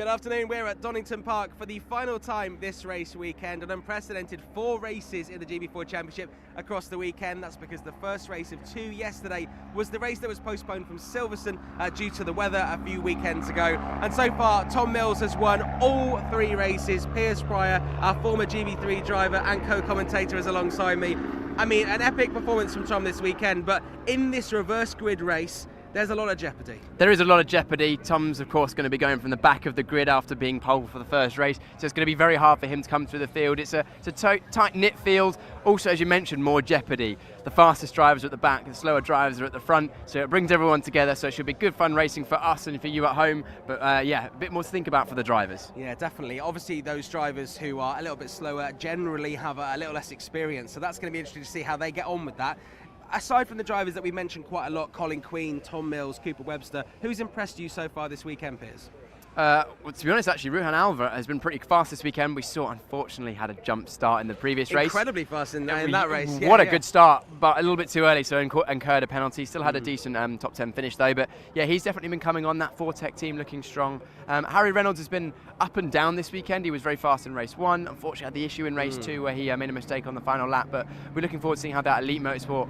Good afternoon, we're at Donington Park for the final time this race weekend, an unprecedented 4 races in the GB4 Championship across the weekend. That's because the first race of 2 yesterday was the race that was postponed from Silverstone due to the weather a few weekends ago. And so far, Tom Mills has won all 3 races. Piers Pryor, our former GB3 driver and co-commentator, is alongside me. I mean, an epic performance from Tom this weekend, but in this reverse grid race, there's a lot of jeopardy. There is a lot of jeopardy. Tom's, of course, going to be going from the back of the grid after being pole for the first race, so it's going to be very hard for him to come through the field. It's a tight-knit field. Also, as you mentioned, more jeopardy. The fastest drivers are at the back, the slower drivers are at the front, so it brings everyone together, so it should be good fun racing for us and for you at home, but yeah, a bit more to think about for the drivers. Yeah, definitely. Obviously, those drivers who are a little bit slower generally have a little less experience, so that's going to be interesting to see how they get on with that. Aside from the drivers that we mentioned quite a lot, Colin Queen, Tom Mills, Cooper Webster, who's impressed you so far this weekend, Piers? Well, to be honest, actually, Ruhan Alva has been pretty fast this weekend. We saw, unfortunately, had a jump start in the previous race. Incredibly fast in that race. What a good start, but a little bit too early, so incurred a penalty. Still had a decent top 10 finish, though. But yeah, he's definitely been coming on. That Fortec team looking strong. Harry Reynolds has been up and down this weekend. He was very fast in race 1. Unfortunately, had the issue in race 2 where he made a mistake on the final lap. But we're looking forward to seeing how that Elite Motorsport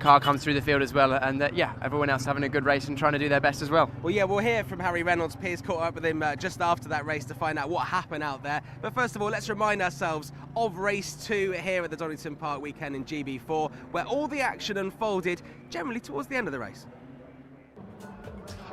car comes through the field as well, and yeah, everyone else having a good race and trying to do their best as well. Well, yeah, we'll hear from Harry Reynolds. Piers caught up with him just after that race to find out what happened out there. But first of all, let's remind ourselves of race 2 here at the Donington Park weekend in GB4, where all the action unfolded generally towards the end of the race.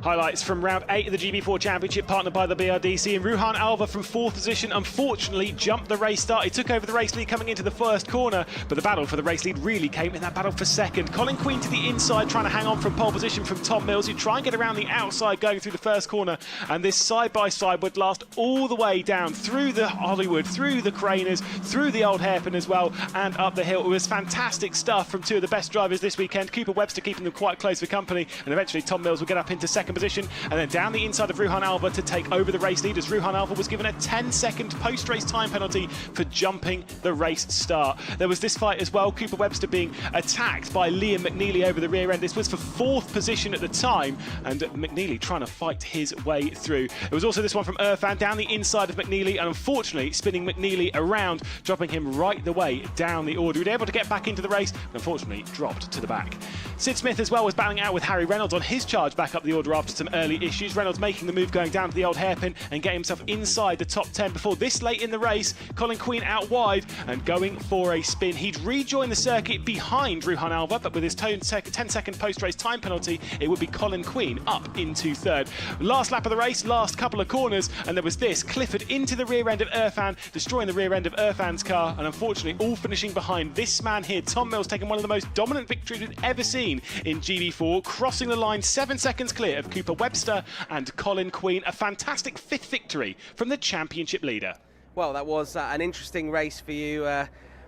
Highlights from round 8 of the GB4 Championship, partnered by the BRDC, and Ruhan Alva from 4th position unfortunately jumped the race start. He took over the race lead coming into the first corner, but the battle for the race lead really came in that battle for second. Colin Queen to the inside, trying to hang on from pole position from Tom Mills, who try and get around the outside going through the first corner, and this side-by-side would last all the way down through the Hollywood, through the Craners, through the Old Hairpin as well, and up the hill. It was fantastic stuff from 2 of the best drivers this weekend. Cooper Webster keeping them quite close for company, and eventually Tom Mills will get up into second position, and then down the inside of Ruhan Alva to take over the race lead, as Ruhan Alva was given a 10-second post-race time penalty for jumping the race start. There was this fight as well, Cooper Webster being attacked by Liam McNeely over the rear end. This was for 4th position at the time, and McNeely trying to fight his way through. There was also this one from Irfan down the inside of McNeely, and unfortunately spinning McNeely around, dropping him right the way down the order. He was able to get back into the race, but unfortunately dropped to the back. Sid Smith as well was battling out with Harry Reynolds on his charge back up the order after some early issues. Reynolds making the move going down to the Old Hairpin and getting himself inside the top 10 before this late in the race. Colin Queen out wide and going for a spin. He'd rejoin the circuit behind Ruhan Alva, but with his 10-second post-race time penalty, it would be Colin Queen up into 3rd. Last lap of the race, last couple of corners, and there was this. Clifford into the rear end of Irfan, destroying the rear end of Irfan's car, and unfortunately all finishing behind this man here. Tom Mills taking one of the most dominant victories we've ever seen in GB4, crossing the line 7 seconds clear of Cooper Webster and Colin Queen. A fantastic 5th victory from the championship leader. Well, that was an interesting race for you.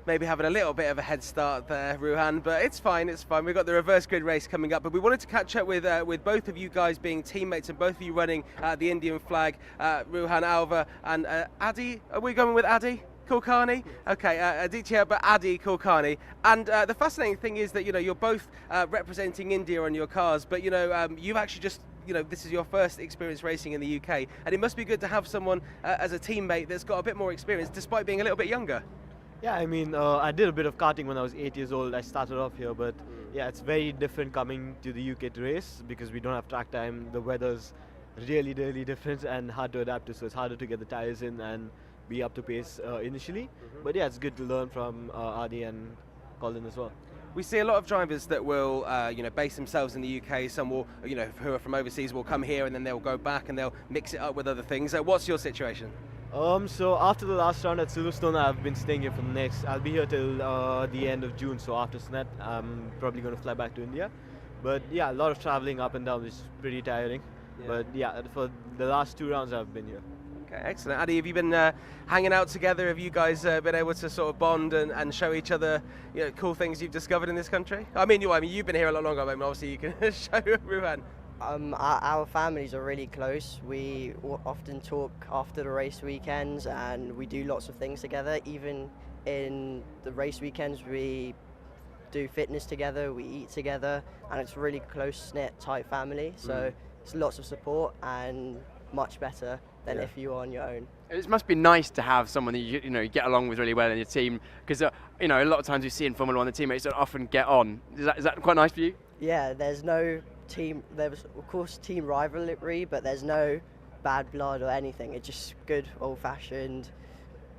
Maybe having a little bit of a head start there, Ruhan, but it's fine, it's fine. We've got the reverse grid race coming up, but we wanted to catch up with both of you guys being teammates and both of you running the Indian flag, Ruhan Alva and Adi. Are we going with Adi Kulkarni? Okay, Aditya, but Adi Kulkarni. And the fascinating thing is that, you know, you're both representing India on your cars, but, you know, you've actually just, you know, this is your first experience racing in the UK, and it must be good to have someone as a teammate that's got a bit more experience, despite being a little bit younger. Yeah, I mean, I did a bit of karting when I was 8 years old. I started off here, but yeah, it's very different coming to the UK to race because we don't have track time. The weather's really, really different and hard to adapt to, so it's harder to get the tires in and be up to pace initially. But yeah, it's good to learn from Adi and Colin as well. We see a lot of drivers that will, you know, base themselves in the UK. Some will, you know, who are from overseas will come here and then they'll go back and they'll mix it up with other things. What's your situation? So after the last round at Silverstone, I've been staying here for the next. I'll be here till the end of June. So after SNET, I'm probably going to fly back to India. But yeah, a lot of traveling up and down, which is pretty tiring. Yeah. But yeah, for the last 2 rounds, I've been here. Okay, excellent. Adi, have you been hanging out together? Have you guys been able to sort of bond and show each other, you know, cool things you've discovered in this country? I mean, you've been here a lot longer, but obviously you can show Ruhan. Our families are really close. We often talk after the race weekends and we do lots of things together. Even in the race weekends, we do fitness together, we eat together, and it's a really close-knit, tight family. So it's lots of support and much better than Yeah. if you are on your own. It must be nice to have someone that you get along with really well in your team, because a lot of times we see in Formula One the teammates don't often get on. Is that quite nice for you? Yeah, there's no team. There's of course team rivalry, but there's no bad blood or anything. It's just good old-fashioned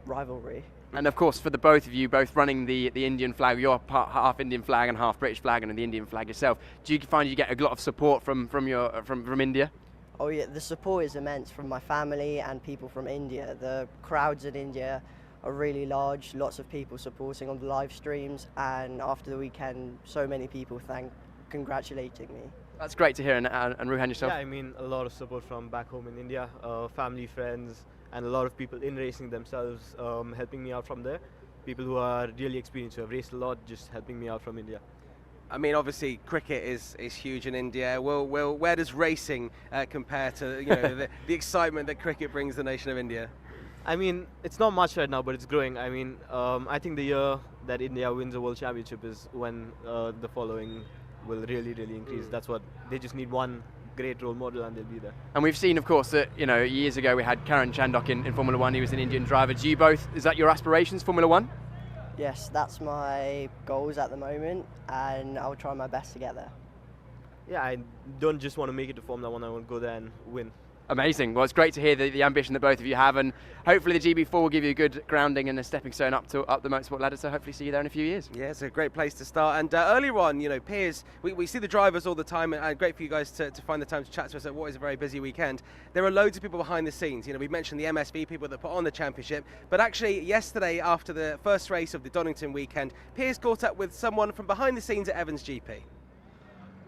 rivalry. And of course, for the both of you, both running the Indian flag, you're half Indian flag and half British flag, and the Indian flag yourself. Do you find you get a lot of support from India? Oh yeah, the support is immense from my family and people from India. The crowds in India are really large, lots of people supporting on the live streams, and after the weekend, so many people congratulating me. That's great to hear. And Ruhan, yourself? Yeah, I mean, a lot of support from back home in India, family, friends, and a lot of people in racing themselves helping me out from there. People who are really experienced, who have raced a lot, just helping me out from India. I mean, obviously, cricket is huge in India. Where does racing compare to the excitement that cricket brings the nation of India? I mean, it's not much right now, but it's growing. I mean, I think the year that India wins a World Championship is when the following will really, really increase. That's what they just need, one great role model, and they'll be there. And we've seen, of course, that years ago we had Karan Chandok in Formula One. He was an Indian driver. Do you both? Is that your aspirations, Formula One? Yes, that's my goals at the moment, and I'll try my best to get there. Yeah, I don't just want to make it to Formula One. I want to go there and win. Amazing. Well, it's great to hear the ambition that both of you have, and hopefully the GB4 will give you a good grounding and a stepping stone up the motorsport ladder, so hopefully see you there in a few years. Yeah, it's a great place to start. And earlier on, Piers, we see the drivers all the time, and great for you guys to find the time to chat to us at what is a very busy weekend. There are loads of people behind the scenes. We've mentioned the MSV people that put on the championship, but actually yesterday, after the first race of the Donington weekend, Piers caught up with someone from behind the scenes at Evans GP.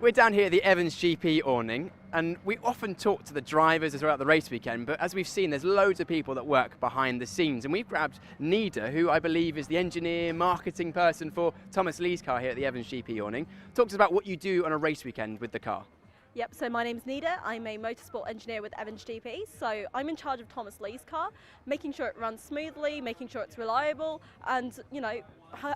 We're down here at the Evans GP awning, and we often talk to the drivers throughout the race weekend, but as we've seen, there's loads of people that work behind the scenes, and we've grabbed Nida, who I believe is the engineer, marketing person for Thomas Lee's car here at the Evans GP awning. Talk to us about what you do on a race weekend with the car. Yep, so my name's Nida. I'm a motorsport engineer with Evans GP. So I'm in charge of Thomas Lee's car, making sure it runs smoothly, making sure it's reliable, and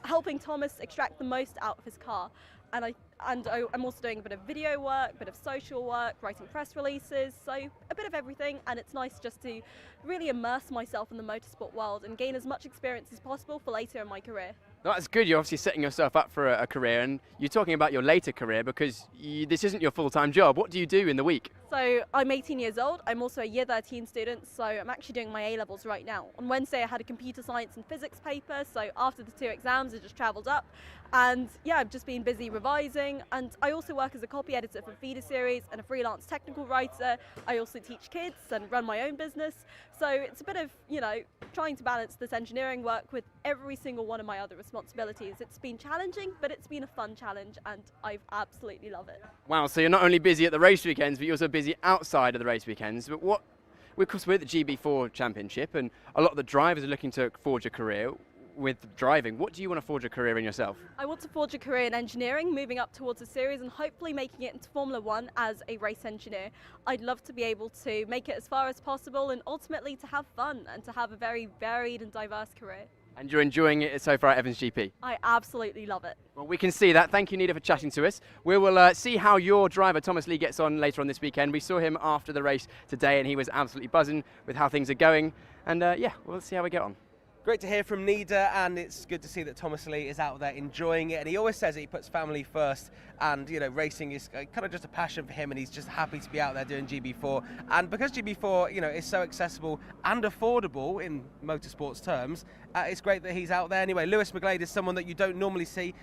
helping Thomas extract the most out of his car. And I'm also doing a bit of video work, a bit of social work, writing press releases, so a bit of everything. And it's nice just to really immerse myself in the motorsport world and gain as much experience as possible for later in my career. That's good. You're obviously setting yourself up for a career, and you're talking about your later career because this isn't your full-time job. What do you do in the week? So I'm 18 years old. I'm also a year 13 student, so I'm actually doing my A-levels right now. On Wednesday I had a computer science and physics paper, so after the 2 exams I just travelled up. And yeah, I've just been busy revising, and I also work as a copy editor for Feeder Series and a freelance technical writer. I also teach kids and run my own business. So it's a bit of, trying to balance this engineering work with every single one of my other responsibilities. It's been challenging, but it's been a fun challenge, and I absolutely love it. Wow, so you're not only busy at the race weekends, but you're also busy outside of the race weekends. But of course, we're at the GB4 Championship, and a lot of the drivers are looking to forge a career with driving. What do you want to forge a career in yourself? I want to forge a career in engineering, moving up towards a series and hopefully making it into Formula One as a race engineer. I'd love to be able to make it as far as possible and ultimately to have fun and to have a very varied and diverse career. And you're enjoying it so far at Evans GP? I absolutely love it. Well, we can see that. Thank you, Nida, for chatting to us. We will see how your driver, Thomas Lee, gets on later on this weekend. We saw him after the race today, and he was absolutely buzzing with how things are going. And yeah, we'll see how we get on. Great to hear from Nida, and it's good to see that Thomas Lee is out there enjoying it. And he always says that he puts family first, and racing is kind of just a passion for him, and he's just happy to be out there doing GB4. And because GB4, is so accessible and affordable in motorsports terms, it's great that he's out there. Anyway, Lewis McGlade is someone that you don't normally see,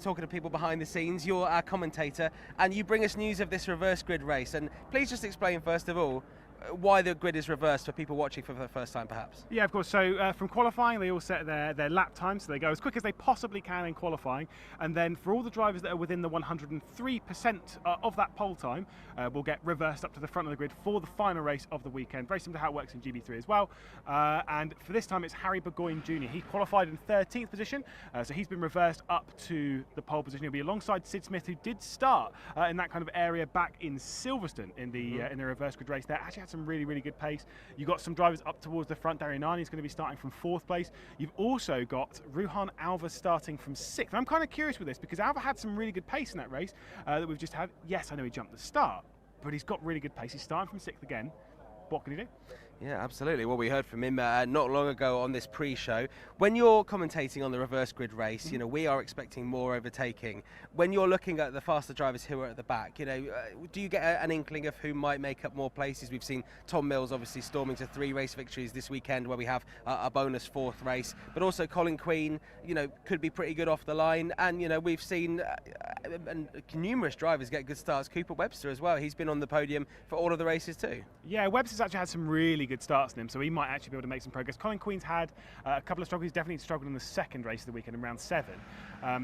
talking to people behind the scenes. You're our commentator, and you bring us news of this reverse grid race. And please just explain first of all why the grid is reversed for people watching for the first time, perhaps. Yeah, of course. So from qualifying, they all set their lap time, so they go as quick as they possibly can in qualifying. And then for all the drivers that are within the 103% of that pole time, will get reversed up to the front of the grid for the final race of the weekend. Very similar to how it works in GB3 as well. And for this time, it's Harry Burgoyne Jr. He qualified in 13th position, so he's been reversed up to the pole position. He'll be alongside Sid Smith, who did start in that kind of area back in Silverstone in the reverse grid race there. Actually had some really, really good pace. You've got some drivers up towards the front. Darian Arni is going to be starting from 4th place. You've also got Ruhan Alva starting from 6th. And I'm kind of curious with this because Alva had some really good pace in that race that we've just had. Yes, I know he jumped the start, but he's got really good pace. He's starting from 6th again. what can he do? Yeah, absolutely. Well, we heard from him not long ago on this pre-show. When you're commentating on the reverse grid race, you know, we are expecting more overtaking. When you're looking at the faster drivers who are at the back, you know, do you get an inkling of who might make up more places? We've seen Tom Mills obviously storming to 3 race victories this weekend, where we have a bonus 4th race, but also Colin Queen, you know, could be pretty good off the line. And, you know, we've seen numerous drivers get good starts. Cooper Webster as well. He's been on the podium for all of the races too. Yeah, Webster's actually had some really good starts in him, so he might actually be able to make some progress. Colin Queen's had a couple of struggles. He's definitely struggled in the second race of the weekend in round 7,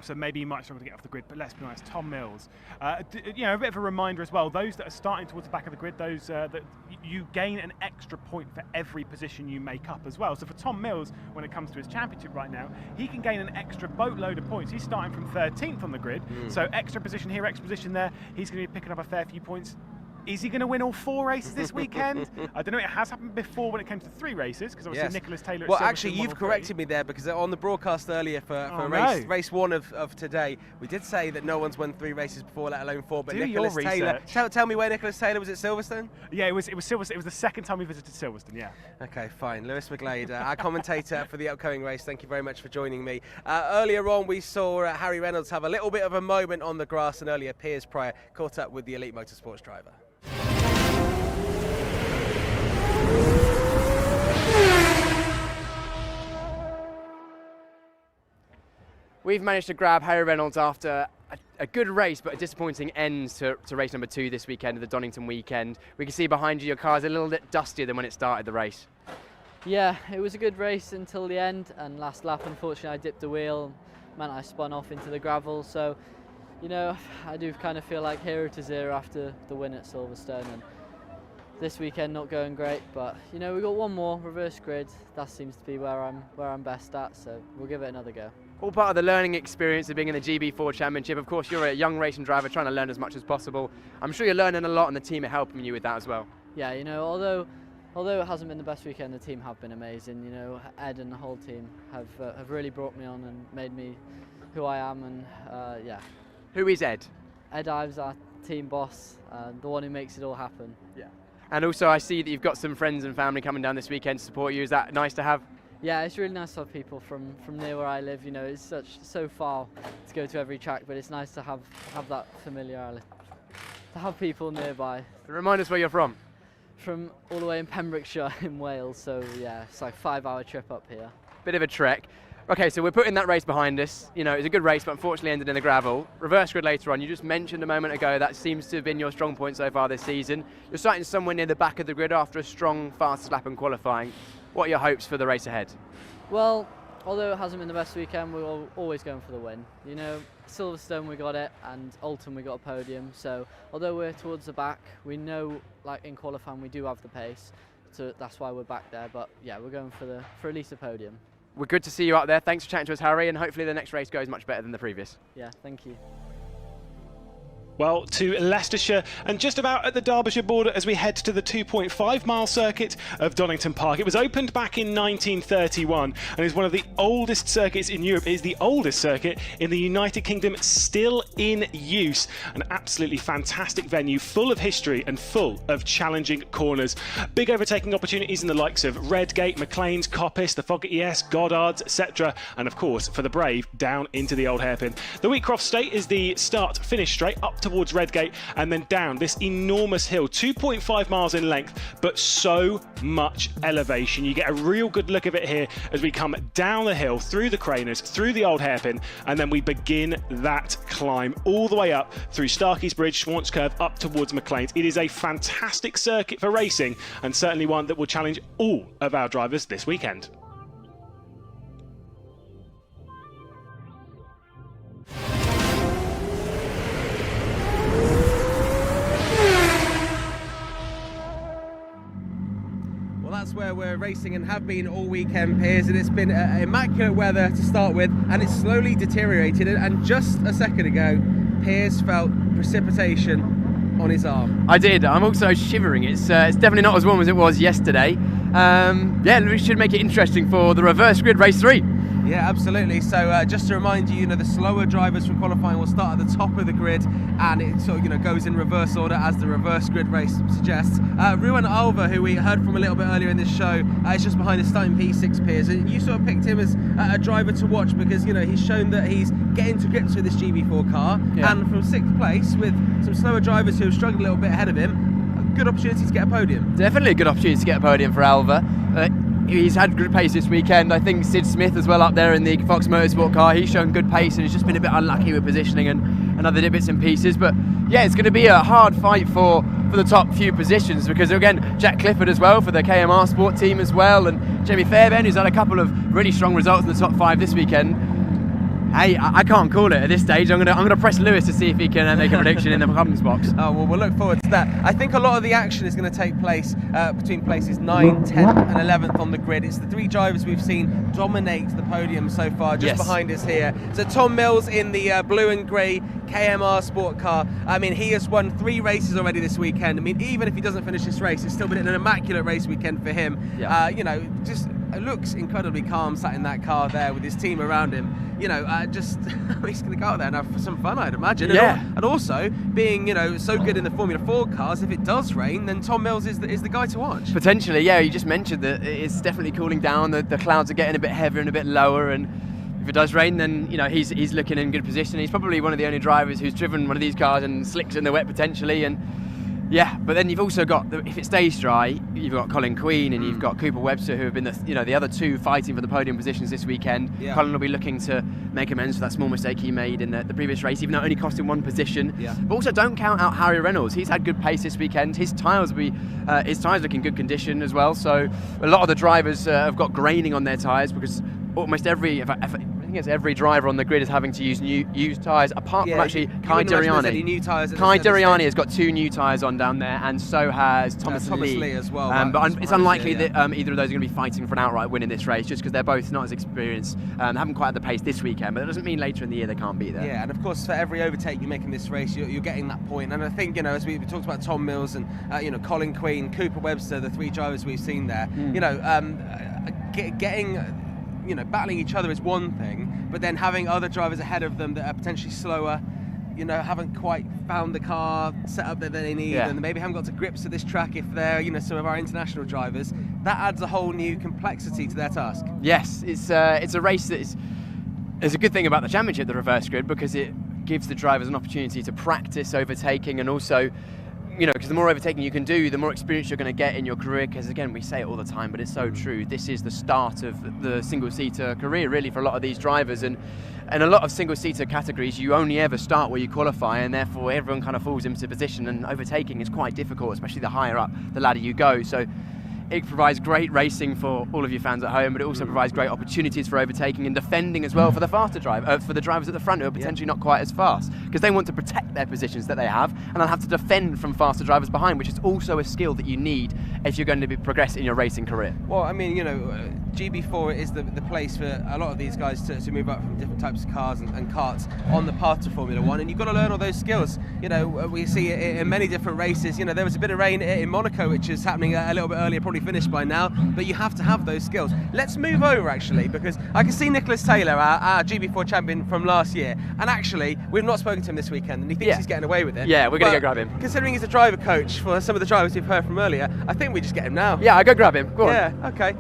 so maybe he might struggle to get off the grid, but let's be honest, Tom Mills, you know, a bit of a reminder as well, those that are starting towards the back of the grid, those that you gain an extra point for every position you make up as well. So for Tom Mills, when it comes to his championship right now, he can gain an extra boatload of points. He's starting from 13th on the grid, so extra position here, extra position there, he's going to be picking up a fair few points. Is he going to win all 4 races this weekend? I don't know. It has happened before when it came to 3 races, because obviously Nicholas Taylor. Well, actually, you've corrected me there, because on the broadcast earlier for race 1 of today, we did say that no one's won 3 races before, let alone 4. But Nicholas Taylor. Tell me where Nicholas Taylor was at Silverstone. Yeah, it was Silverstone. It was the second time we visited Silverstone. Yeah. Okay, fine. Lewis McGlade, our commentator for the upcoming race. Thank you very much for joining me. Earlier on, we saw Harry Reynolds have a little bit of a moment on the grass, and earlier Piers Pryor caught up with the Elite Motorsports driver. We've managed to grab Harry Reynolds after a good race, but a disappointing end to race number 2 this weekend, the Donington weekend. We can see behind you your car's a little bit dustier than when it started the race. Yeah, it was a good race until the end, and last lap, unfortunately, I dipped the wheel, meant I spun off into the gravel. So, you know, I do kind of feel like 0-0 after the win at Silverstone, and this weekend not going great. But you know, we got one more reverse grid. That seems to be where I'm best at. So we'll give it another go. All part of the learning experience of being in the GB4 Championship. Of course, you're a young racing driver trying to learn as much as possible. I'm sure you're learning a lot, and the team are helping you with that as well. Yeah, you know, although it hasn't been the best weekend, the team have been amazing. You know, Ed and the whole team have really brought me on and made me who I am. And yeah. Who is Ed? Ed Ives, our team boss, the one who makes it all happen. Yeah. And also, I see that you've got some friends and family coming down this weekend to support you. Is that nice to have? Yeah, it's really nice to have people from near where I live. You know, it's so far to go to every track, but it's nice to have that familiarity, to have people nearby. Remind us where you're from. From all the way in Pembrokeshire in Wales, so yeah, it's like a 5-hour trip up here. Bit of a trek. Okay, so we're putting that race behind us. You know, it was a good race, but unfortunately ended in the gravel. Reverse grid later on. You just mentioned a moment ago that seems to have been your strong point so far this season. You're starting somewhere near the back of the grid after a strong, fastest lap in qualifying. What are your hopes for the race ahead? Well, although it hasn't been the best weekend, we're always going for the win. You know, Silverstone we got it, and Alton we got a podium. So although we're towards the back, we know, like in qualifying, we do have the pace. So that's why we're back there. But yeah, we're going for at least a podium. We're good to see you out there. Thanks for chatting to us, Harry, and hopefully the next race goes much better than the previous. Yeah, thank you. Well, to Leicestershire and just about at the Derbyshire border as we head to the 2.5-mile circuit of Donington Park. It was opened back in 1931 and is one of the oldest circuits in Europe. It is the oldest circuit in the United Kingdom, still in use. An absolutely fantastic venue, full of history and full of challenging corners. Big overtaking opportunities in the likes of Redgate, McLean's, Coppice, the Foggy ES, Goddard's, etc. And of course, for the brave, down into the old hairpin. The Wheatcroft Straight is the start-finish straight up towards Redgate and then down this enormous hill, 2.5 miles in length, but so much elevation. You get a real good look of it here as we come down the hill, through the Craners, through the old hairpin, and then we begin that climb all the way up through Starkey's Bridge, Swans Curve, up towards McLean's. It is a fantastic circuit for racing and certainly one that will challenge all of our drivers this weekend. That's where we're racing and have been all weekend, Piers, and it's been immaculate weather to start with, and it's slowly deteriorated. And just a second ago, Piers felt precipitation on his arm. I did. I'm also shivering. It's definitely not as warm as it was yesterday. yeah, we should make it interesting for the reverse grid race 3. Yeah, absolutely. So just to remind you, the slower drivers from qualifying will start at the top of the grid, and it sort of goes in reverse order as the reverse grid race suggests. Ruan Alva, who we heard from a little bit earlier in this show, is just behind the starting P6 peers, and you sort of picked him as a driver to watch because he's shown that he's getting to grips with this GB4 car, and from 6th place with some slower drivers who have struggled a little bit ahead of him, a good opportunity to get a podium. Definitely a good opportunity to get a podium for Alva. He's had good pace this weekend. I think Sid Smith as well up there in the Fox Motorsport car. He's shown good pace and he's just been a bit unlucky with positioning and other bits and pieces. But yeah, it's going to be a hard fight for the top few positions because again, Jack Clifford as well for the KMR Sport team as well, and Jamie Fairbairn, who's had a couple of really strong results in the top 5 this weekend. Hey, I can't call it at this stage. I'm gonna press Lewis to see if he can make a prediction in the comments box. Oh, well, we'll look forward to that. I think a lot of the action is going to take place between places 9, 10 and 11th on the grid. It's the 3 drivers we've seen dominate the podium so far, just behind us here. So Tom Mills in the blue and grey KMR Sport car. I mean, he has won 3 races already this weekend. I mean, even if he doesn't finish this race, it's still been an immaculate race weekend for him. Yeah. Just looks incredibly calm sat in that car there with his team around him. He's going to go out there and have some fun, I'd imagine. Yeah. And also, being so good in the Formula 4 cars, if it does rain, then Tom Mills is the guy to watch. Potentially, yeah. You just mentioned that it's definitely cooling down. The clouds are getting a bit heavier and a bit lower, and if it does rain, then he's looking in good position. He's probably one of the only drivers who's driven one of these cars and slicks in the wet potentially. And yeah, but then you've also got, if it stays dry, you've got Colin Queen and you've got Cooper Webster, who have been the other 2 fighting for the podium positions this weekend. Yeah. Colin will be looking to make amends for that small mistake he made in the previous race, even though it only cost him 1 position. Yeah. But also don't count out Harry Reynolds. He's had good pace this weekend. His tyres look in good condition as well. So a lot of the drivers have got graining on their tyres because almost every driver on the grid is having to use used tyres, apart from actually Kai Deriani. Kai Deriani has got 2 new tyres on down there, and so has Thomas Lee as well. But it's unlikely that either of those are going to be fighting for an outright win in this race, just because they're both not as experienced. They haven't quite had the pace this weekend, but that doesn't mean later in the year they can't be there. Yeah, and of course for every overtake you make in this race, you're getting that point. And I think as we talked about Tom Mills and Colin Queen, Cooper Webster, the 3 drivers we've seen there, battling each other is one thing, but then having other drivers ahead of them that are potentially slower, haven't quite found the car set up that they need, and maybe haven't got to grips with this track if they're, some of our international drivers, that adds a whole new complexity to their task. Yes, it's a race that is a good thing about the championship, the reverse grid, because it gives the drivers an opportunity to practice overtaking, and also because the more overtaking you can do, the more experience you're going to get in your career, because again, we say it all the time, but it's so true. This is the start of the single-seater career, really, for a lot of these drivers, and a lot of single-seater categories, you only ever start where you qualify, and therefore everyone kind of falls into position, and overtaking is quite difficult, especially the higher up the ladder you go. So it provides great racing for all of you fans at home, but it also provides great opportunities for overtaking and defending as well for the faster for the drivers at the front who are potentially not quite as fast, because they want to protect their positions that they have, and they'll have to defend from faster drivers behind, which is also a skill that you need if you're going to progress in your racing career. Well, I mean, GB4 is the place for a lot of these guys to move up from different types of cars and karts on the path to Formula 1, and you've got to learn all those skills. We see it in many different races. There was a bit of rain in Monaco, which is happening a little bit earlier, probably finished by now, but you have to have those skills. Let's move over, actually, because I can see Nicholas Taylor, our GB4 champion from last year, and actually, we've not spoken to him this weekend, and he thinks he's getting away with it. Yeah, we're going to go grab him. Considering he's a driver coach for some of the drivers we've heard from earlier, I think we just get him now. Yeah, I go grab him. Go on. Yeah, okay.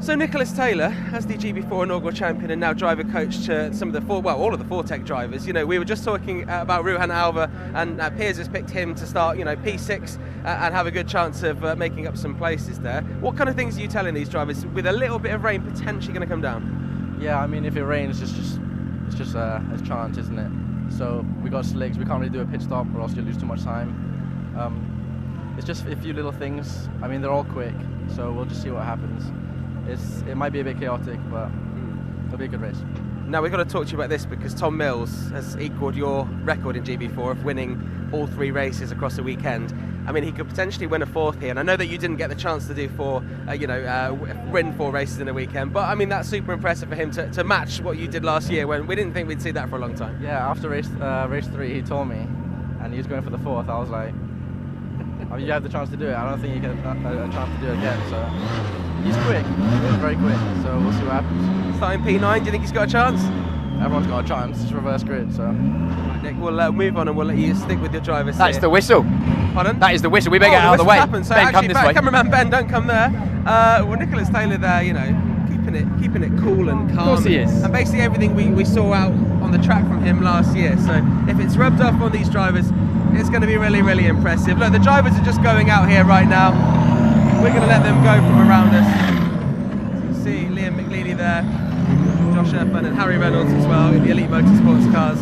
So Nicholas Taylor, as the GB4 inaugural champion and now driver coach to some of the all of the Fortec drivers, we were just talking about Ruhan Alva, and Piers has picked him to start, P6 and have a good chance of making up some places there. What kind of things are you telling these drivers with a little bit of rain potentially going to come down? Yeah, I mean, if it rains, it's just a chance, isn't it? So we got slicks, we can't really do a pit stop or else you'll lose too much time. It's just a few little things. I mean, they're all quick, so we'll just see what happens. It might be a bit chaotic, but it'll be a good race. Now we've got to talk to you about this, because Tom Mills has equalled your record in GB4 of winning all 3 races across the weekend. I mean, he could potentially win a 4th here, and I know that you didn't get the chance to do win 4 races in a weekend, but I mean, that's super impressive for him to match what you did last year, when we didn't think we'd see that for a long time. Yeah, after race 3 he told me, and he was going for the 4th. I was like, I mean, you have the chance to do it. I don't think you get a chance to do it again. So he's quick. He's very quick. So we'll see what happens. Starting P9, do you think he's got a chance? Everyone's got a chance. It's reverse grid. So Right, Nick, we'll move on and we'll let you stick with your driver's That's seat. the whistle. Pardon? That is the whistle. We better get out of the way. Happened, so Ben, come actually, this way. cameraman Ben, don't come there. Well, Nicholas Taylor there, you know, keeping it cool and calm. Of course he is. And basically everything we saw out on the track from him last year. So if it's rubbed off on these drivers, it's going to be really, really impressive. Look, the drivers are just going out here right now. We're going to let them go from around us. So you see Liam McNeely there, Josh Erfan and Harry Reynolds as well in the Elite Motorsports cars.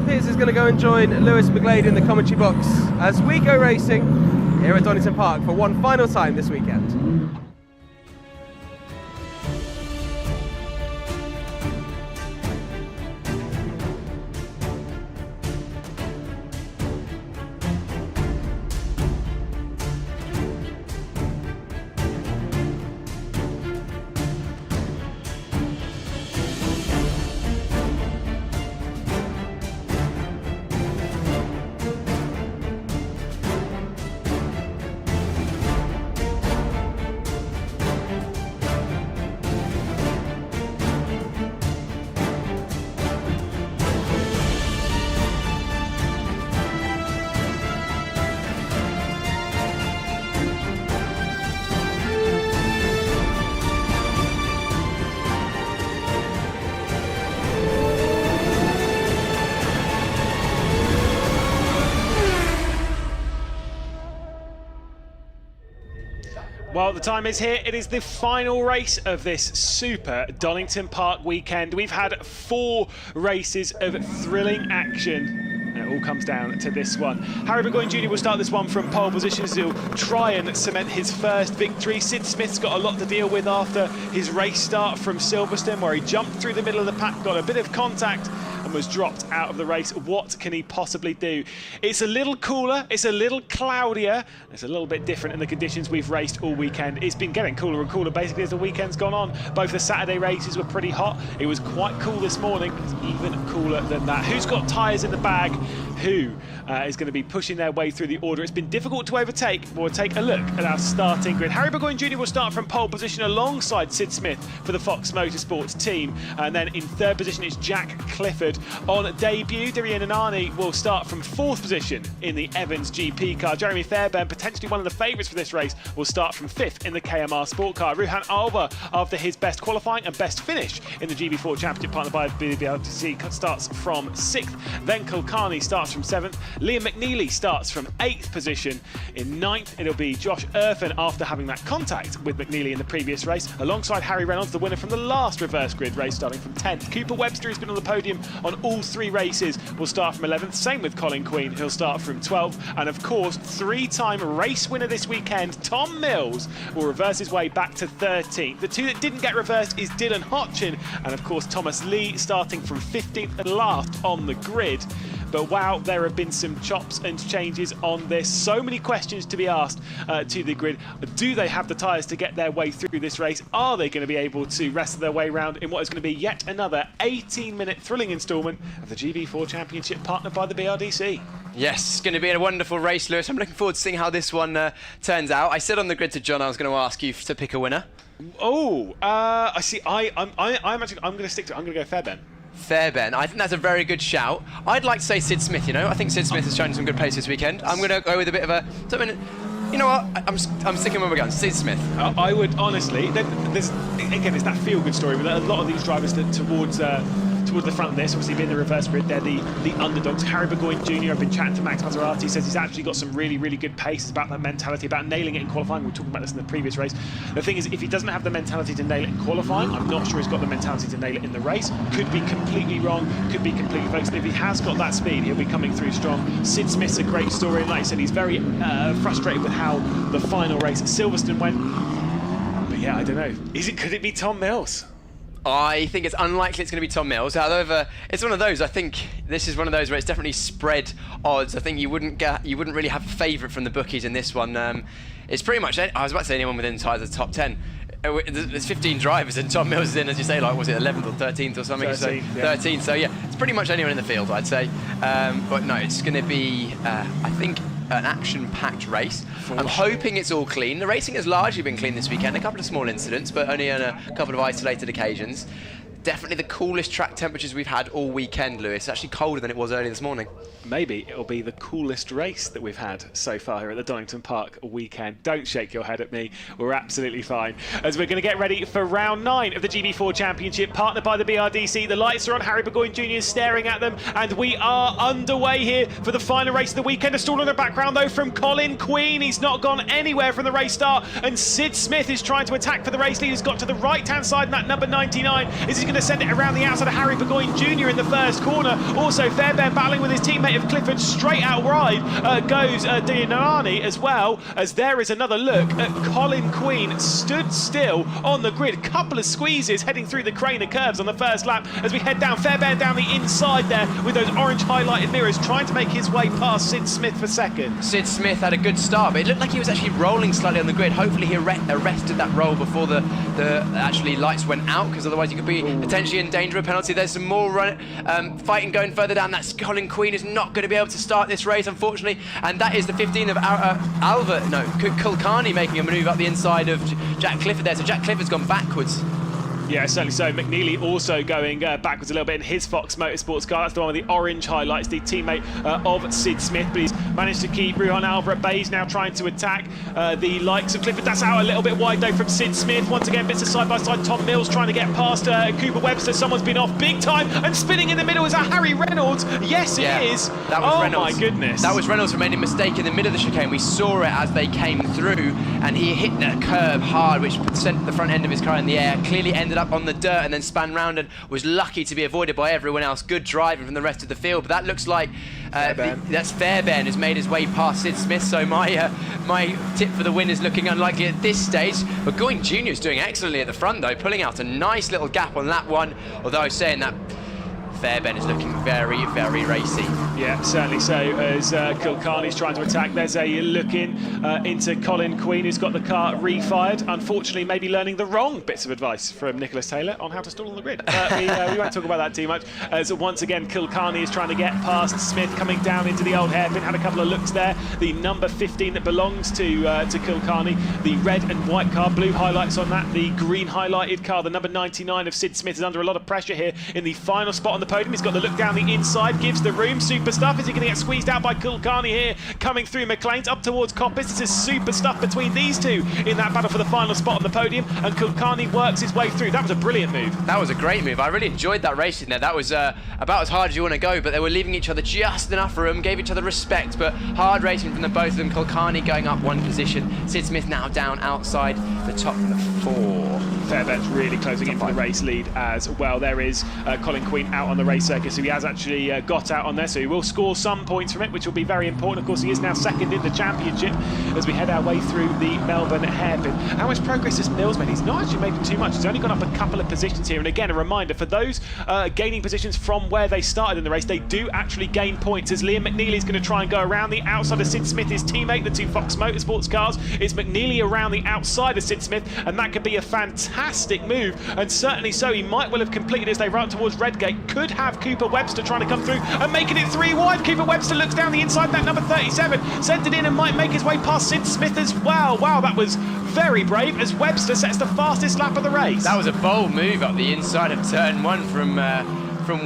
Piers is going to go and join Lewis McGlade in the commentary box as we go racing here at Donington Park for one final time this weekend. Well, the time is here. It is the final race of this super Donington Park weekend. We've had 4 races of thrilling action. And it all comes down to this one. Harry Burgoyne Jr. will start this one from pole position as he'll try and cement his first victory. Sid Smith's got a lot to deal with after his race start from Silverstone, where he jumped through the middle of the pack, got a bit of contact and was dropped out of the race. What can he possibly do? It's a little cooler, it's a little cloudier, it's a little bit different in the conditions we've raced all weekend. It's been getting cooler and cooler basically as the weekend's gone on. Both the Saturday races were pretty hot. It was quite cool this morning. It's even cooler than that. Who's got tyres in the bag? Who is going to be pushing their way through the order? It's been difficult to overtake. We'll take a look at our starting grid. Harry Burgoyne Jr. will start from pole position alongside Sid Smith for the Fox Motorsports team. And then in third position it's Jack Clifford. On debut, Dirian Anani will start from 4th position in the Evans GP car. Jeremy Fairbairn, potentially one of the favourites for this race, will start from 5th in the KMR Sport car. Ruhan Alva, after his best qualifying and best finish in the GB4 Championship partnered by BBLTC, starts from 6th. Then Kulkarni starts from 7th. Liam McNeely starts from 8th position. In 9th, it'll be Josh Erfan after having that contact with McNeely in the previous race, alongside Harry Reynolds, the winner from the last reverse grid race, starting from 10th. Cooper Webster, who's been on the podium on all 3 races, will start from 11th. Same with Colin Queen, he'll start from 12th. And of course, 3-time race winner this weekend, Tom Mills, will reverse his way back to 13th. The 2 that didn't get reversed is Dylan Hotchin and of course Thomas Lee, starting from 15th and last on the grid. But wow, there have been some chops and changes on this. So many questions to be asked to the grid. Do they have the tyres to get their way through this race? Are they going to be able to wrestle their way around in what is going to be yet another 18-minute thrilling instalment of the GB4 Championship partnered by the BRDC? Yes, it's going to be a wonderful race, Lewis. I'm looking forward to seeing how this one turns out. I said on the grid to John I was going to ask you to pick a winner. Oh, I see. I'm going to stick to it. I'm going to go Fairbairn. Fairbairn. I think that's a very good shout. I'd like to say Sid Smith, you know. I think Sid Smith has shown some good pace this weekend. I'm going to go with a bit of a... You know what? I'm sticking with my guns. Sid Smith. I would honestly... There's that feel-good story with a lot of these drivers towards the front of this, obviously being the reverse grid, they're the underdogs. Harry Burgoyne Jr., I've been chatting to Max Maserati, says he's actually got some really, really good pace. It's about that mentality, about nailing it in qualifying. We were talking about this in the previous race. The thing is, if he doesn't have the mentality to nail it in qualifying, I'm not sure he's got the mentality to nail it in the race. Could be completely wrong, could be completely focused. If he has got that speed, he'll be coming through strong. Sid Smith's a great story, and like I said, he's very frustrated with how the final race at Silverstone went. But yeah, I don't know. Could it be Tom Mills? I think it's unlikely it's going to be Tom Mills. However, it's one of those. I think this is one of those where it's definitely spread odds. I think you wouldn't really have a favourite from the bookies in this one. It's pretty much, I was about to say anyone within inside the top 10. There's 15 drivers and Tom Mills is in, as you say, like, was it 11th or 13th or something? 13th, so yeah. 13th. So yeah, it's pretty much anyone in the field, I'd say. But no, it's going to be. I think an action-packed race. I'm hoping it's all clean. The racing has largely been clean this weekend. A couple of small incidents, but only on a couple of isolated occasions. Definitely the coolest track temperatures we've had all weekend, Lewis. It's actually colder than it was early this morning. Maybe it'll be the coolest race that we've had so far here at the Donington Park weekend. Don't shake your head at me. We're absolutely fine. As we're going to get ready for round 9 of the GB4 Championship, partnered by the BRDC. The lights are on. Harry Burgoyne Jr. is staring at them, and we are underway here for the final race of the weekend. A stall in the background, though, from Colin Queen. He's not gone anywhere from the race start, and Sid Smith is trying to attack for the race lead. He's got to the right-hand side, and that number 99 is going to send it around the outside of Harry Burgoyne Jr. in the first corner. Also, Fairbairn battling with his teammate of Clifford. Straight out wide goes Dianani, as well as there is another look at Colin Queen stood still on the grid. Couple of squeezes heading through the crane of curves on the first lap as we head down. Fairbairn down the inside there with those orange highlighted mirrors, trying to make his way past Sid Smith for second. Sid Smith had a good start, but it looked like he was actually rolling slightly on the grid. Hopefully he arrested that roll before the actually lights went out, because otherwise you could be potentially in danger of a penalty. There's some more fighting going further down. That's Colin Queen is not going to be able to start this race, unfortunately, and that is the 15 of Kulkarni making a move up the inside of Jack Clifford there. So Jack Clifford's gone backwards. Yeah, certainly so. McNeely also going backwards a little bit in his Fox Motorsports car. That's the one with the orange highlights, the teammate of Sid Smith. But he's managed to keep Ruhan Alva at bay. He's now trying to attack the likes of Clifford. That's out a little bit wide, though, from Sid Smith. Once again, bits of side-by-side. Tom Mills trying to get past Cooper Webster. Someone's been off big time. And spinning in the middle is that Harry Reynolds. Yes, it is. That was Reynolds. My goodness. That was Reynolds who made a mistake in the middle of the chicane. We saw it as they came through, and he hit that curb hard, which sent the front end of his car in the air. Clearly ended up on the dirt and then span round and was lucky to be avoided by everyone else. Good driving from the rest of the field, but that looks like that's Fairbairn who's made his way past Sid Smith. So my tip for the win is looking unlikely at this stage. But Burgoyne Jr. is doing excellently at the front, though, pulling out a nice little gap on lap 1, although saying that Fairbairn is looking very, very racy. Yeah, certainly so, as Kulkarni's trying to attack. There's a look into Colin Queen, who's got the car refired. Unfortunately, maybe learning the wrong bits of advice from Nicholas Taylor on how to stall on the grid. We won't talk about that too much, as once again, Kulkarni is trying to get past Smith, coming down into the old hairpin. Had a couple of looks there. The number 15 that belongs to Kulkarni, the red and white car, blue highlights on that, the green highlighted car. The number 99 of Sid Smith is under a lot of pressure here in the final spot on the podium. He's got the look down the inside, gives the room. Super stuff. Is he going to get squeezed out by Kulkarni here? Coming through McLean's up towards Coppice. This is super stuff between these two in that battle for the final spot on the podium, and Kulkarni works his way through. That was a brilliant move. That was a great move. I really enjoyed that racing there. That was about as hard as you want to go, but they were leaving each other just enough room, gave each other respect, but hard racing from the both of them. Kulkarni going up one position. Sid Smith now down outside the top 4. Fairbairn's really closing in for the race lead as well. There is Colin Queen out on the race circuit, so he has actually got out on there, so he will score some points from it, which will be very important. Of course, he is now second in the championship as we head our way through the Melbourne hairpin. How much progress has Mills made? He's not actually made too much. He's only gone up a couple of positions here, and again, a reminder for those gaining positions from where they started in the race, they do actually gain points, as Liam McNeely is going to try and go around the outside of Sid Smith, his teammate, the two Fox Motorsports cars. It's McNeely around the outside of Sid Smith, and that could be a fantastic move, and certainly so. He might well have completed as they run towards Redgate. Could have Cooper Webster trying to come through and making it 3 wide. Cooper Webster looks down the inside, that number 37, sends it in and might make his way past Sid Smith as well. Wow, that was very brave, as Webster sets the fastest lap of the race. That was a bold move up the inside of turn 1 from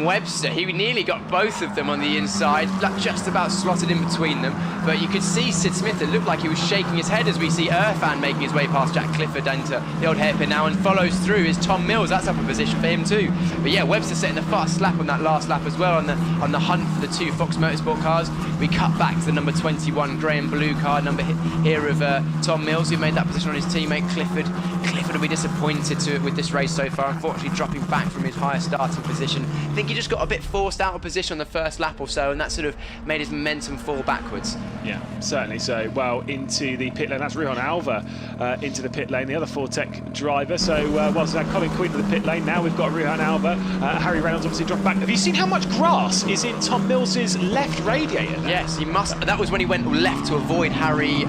Webster. He nearly got both of them on the inside, just about slotted in between them, but you could see Sid Smith, it looked like he was shaking his head as we see Irfan making his way past Jack Clifford into the old hairpin now, and follows through is Tom Mills. That's up a position for him too. But yeah, Webster setting the fast lap on that last lap as well on the hunt for the two Fox Motorsport cars. We cut back to the number 21 grey and blue car, number here of Tom Mills, who made that position on his teammate Clifford. Clifford will be disappointed with this race so far, unfortunately dropping back from his higher starting position. I think he just got a bit forced out of position on the first lap or so, and that sort of made his momentum fall backwards. Yeah, certainly so. Well, into the pit lane, that's Ruhan Alva into the pit lane, the other Fortec driver. So whilst Colin Queen to the pit lane, now we've got Ruhan Alva. Harry Reynolds obviously dropped back. Have you seen how much grass is in Tom Mills's left radiator there? Yes, he must. That was when he went left to avoid Harry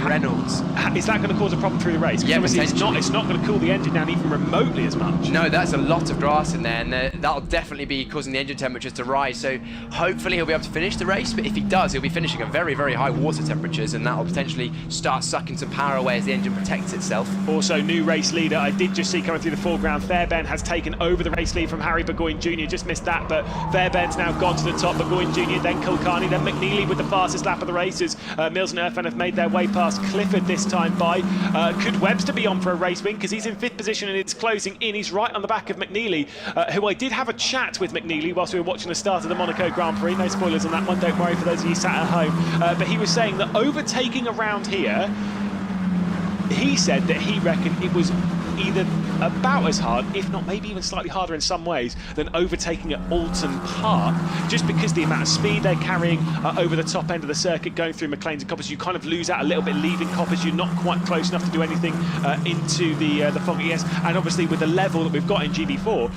Reynolds. Is that going to cause a problem through the race? Yeah, obviously it's not it's not going to cool the engine down even remotely as much. No, that's a lot of grass in there, and that'll definitely be causing the engine temperatures to rise. So hopefully he'll be able to finish the race, but if he does, he'll be finishing at very, very high water temperatures, and that'll potentially start sucking some power away as the engine protects itself. Also, new race leader, I did just see coming through the foreground, Fairbairn has taken over the race lead from Harry Burgoyne Jr. Just missed that, but Fairbairn's now gone to the top. Burgoyne Jr., then Kulkarni, then McNeely with the fastest lap of the races. Mills and Irfan have made their way past Clifford this time by. Could Webster be on for a race win? Because he's in 5th position and it's closing in. He's right on the back of McNeely, who I did have a chat with McNeely whilst we were watching the start of the Monaco Grand Prix. No spoilers on that one, don't worry for those of you sat at home. But he was saying that overtaking around here, he said that he reckoned it was either about as hard, if not maybe even slightly harder in some ways, than overtaking at Alton Park, just because the amount of speed they're carrying over the top end of the circuit, going through McLean's and Coppers. You kind of lose out a little bit leaving Coppers. You're not quite close enough to do anything into the Foggy ES, and obviously with the level that we've got in GB4.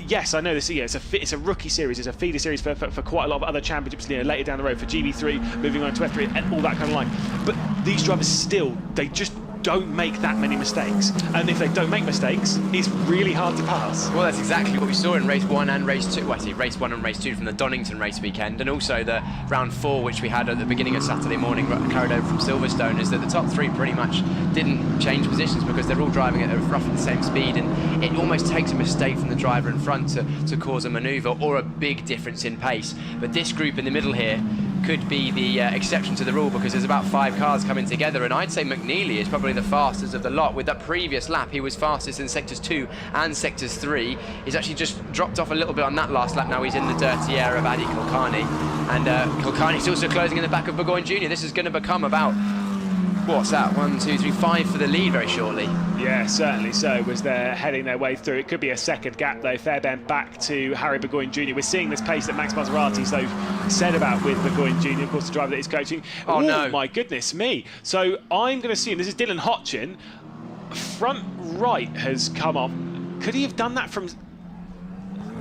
Yes, I know this. Yeah, it's a rookie series, it's a feeder series for quite a lot of other championships later down the road for GB3, moving on to F3 and all that kind of line. But these drivers still, they just don't make that many mistakes, and if they don't make mistakes, it's really hard to pass. Well, that's exactly what we saw in race 1 and race 2. Well, I say race 1 and race 2 from the Donington race weekend, and also the round 4, which we had at the beginning of Saturday morning, carried over from Silverstone, is that the top 3 pretty much didn't change positions because they're all driving at roughly the same speed, and it almost takes a mistake from the driver in front to cause a manoeuvre or a big difference in pace. But this group in the middle here could be the exception to the rule, because there's about 5 cars coming together, and I'd say McNeely is probably the fastest of the lot. With that previous lap, he was fastest in sectors 2 and sectors 3. He's actually just dropped off a little bit on that last lap. Now he's in the dirty air of Adi Kulkarni, and Kulkarni's also closing in the back of Burgoyne Jr. This is going to become about, what's that, 1, 2, 3, 5 for the lead very shortly. Yeah, certainly so, as they're heading their way through. It could be a second gap though. Fairbairn back to Harry Burgoyne Jr. We're seeing this pace that Max Maserati's said about with Burgoyne Jr., of course the driver that he's coaching. Oh, no. My goodness me. So I'm going to assume, this is Dylan Hotchin, front right has come off. Could he have done that from...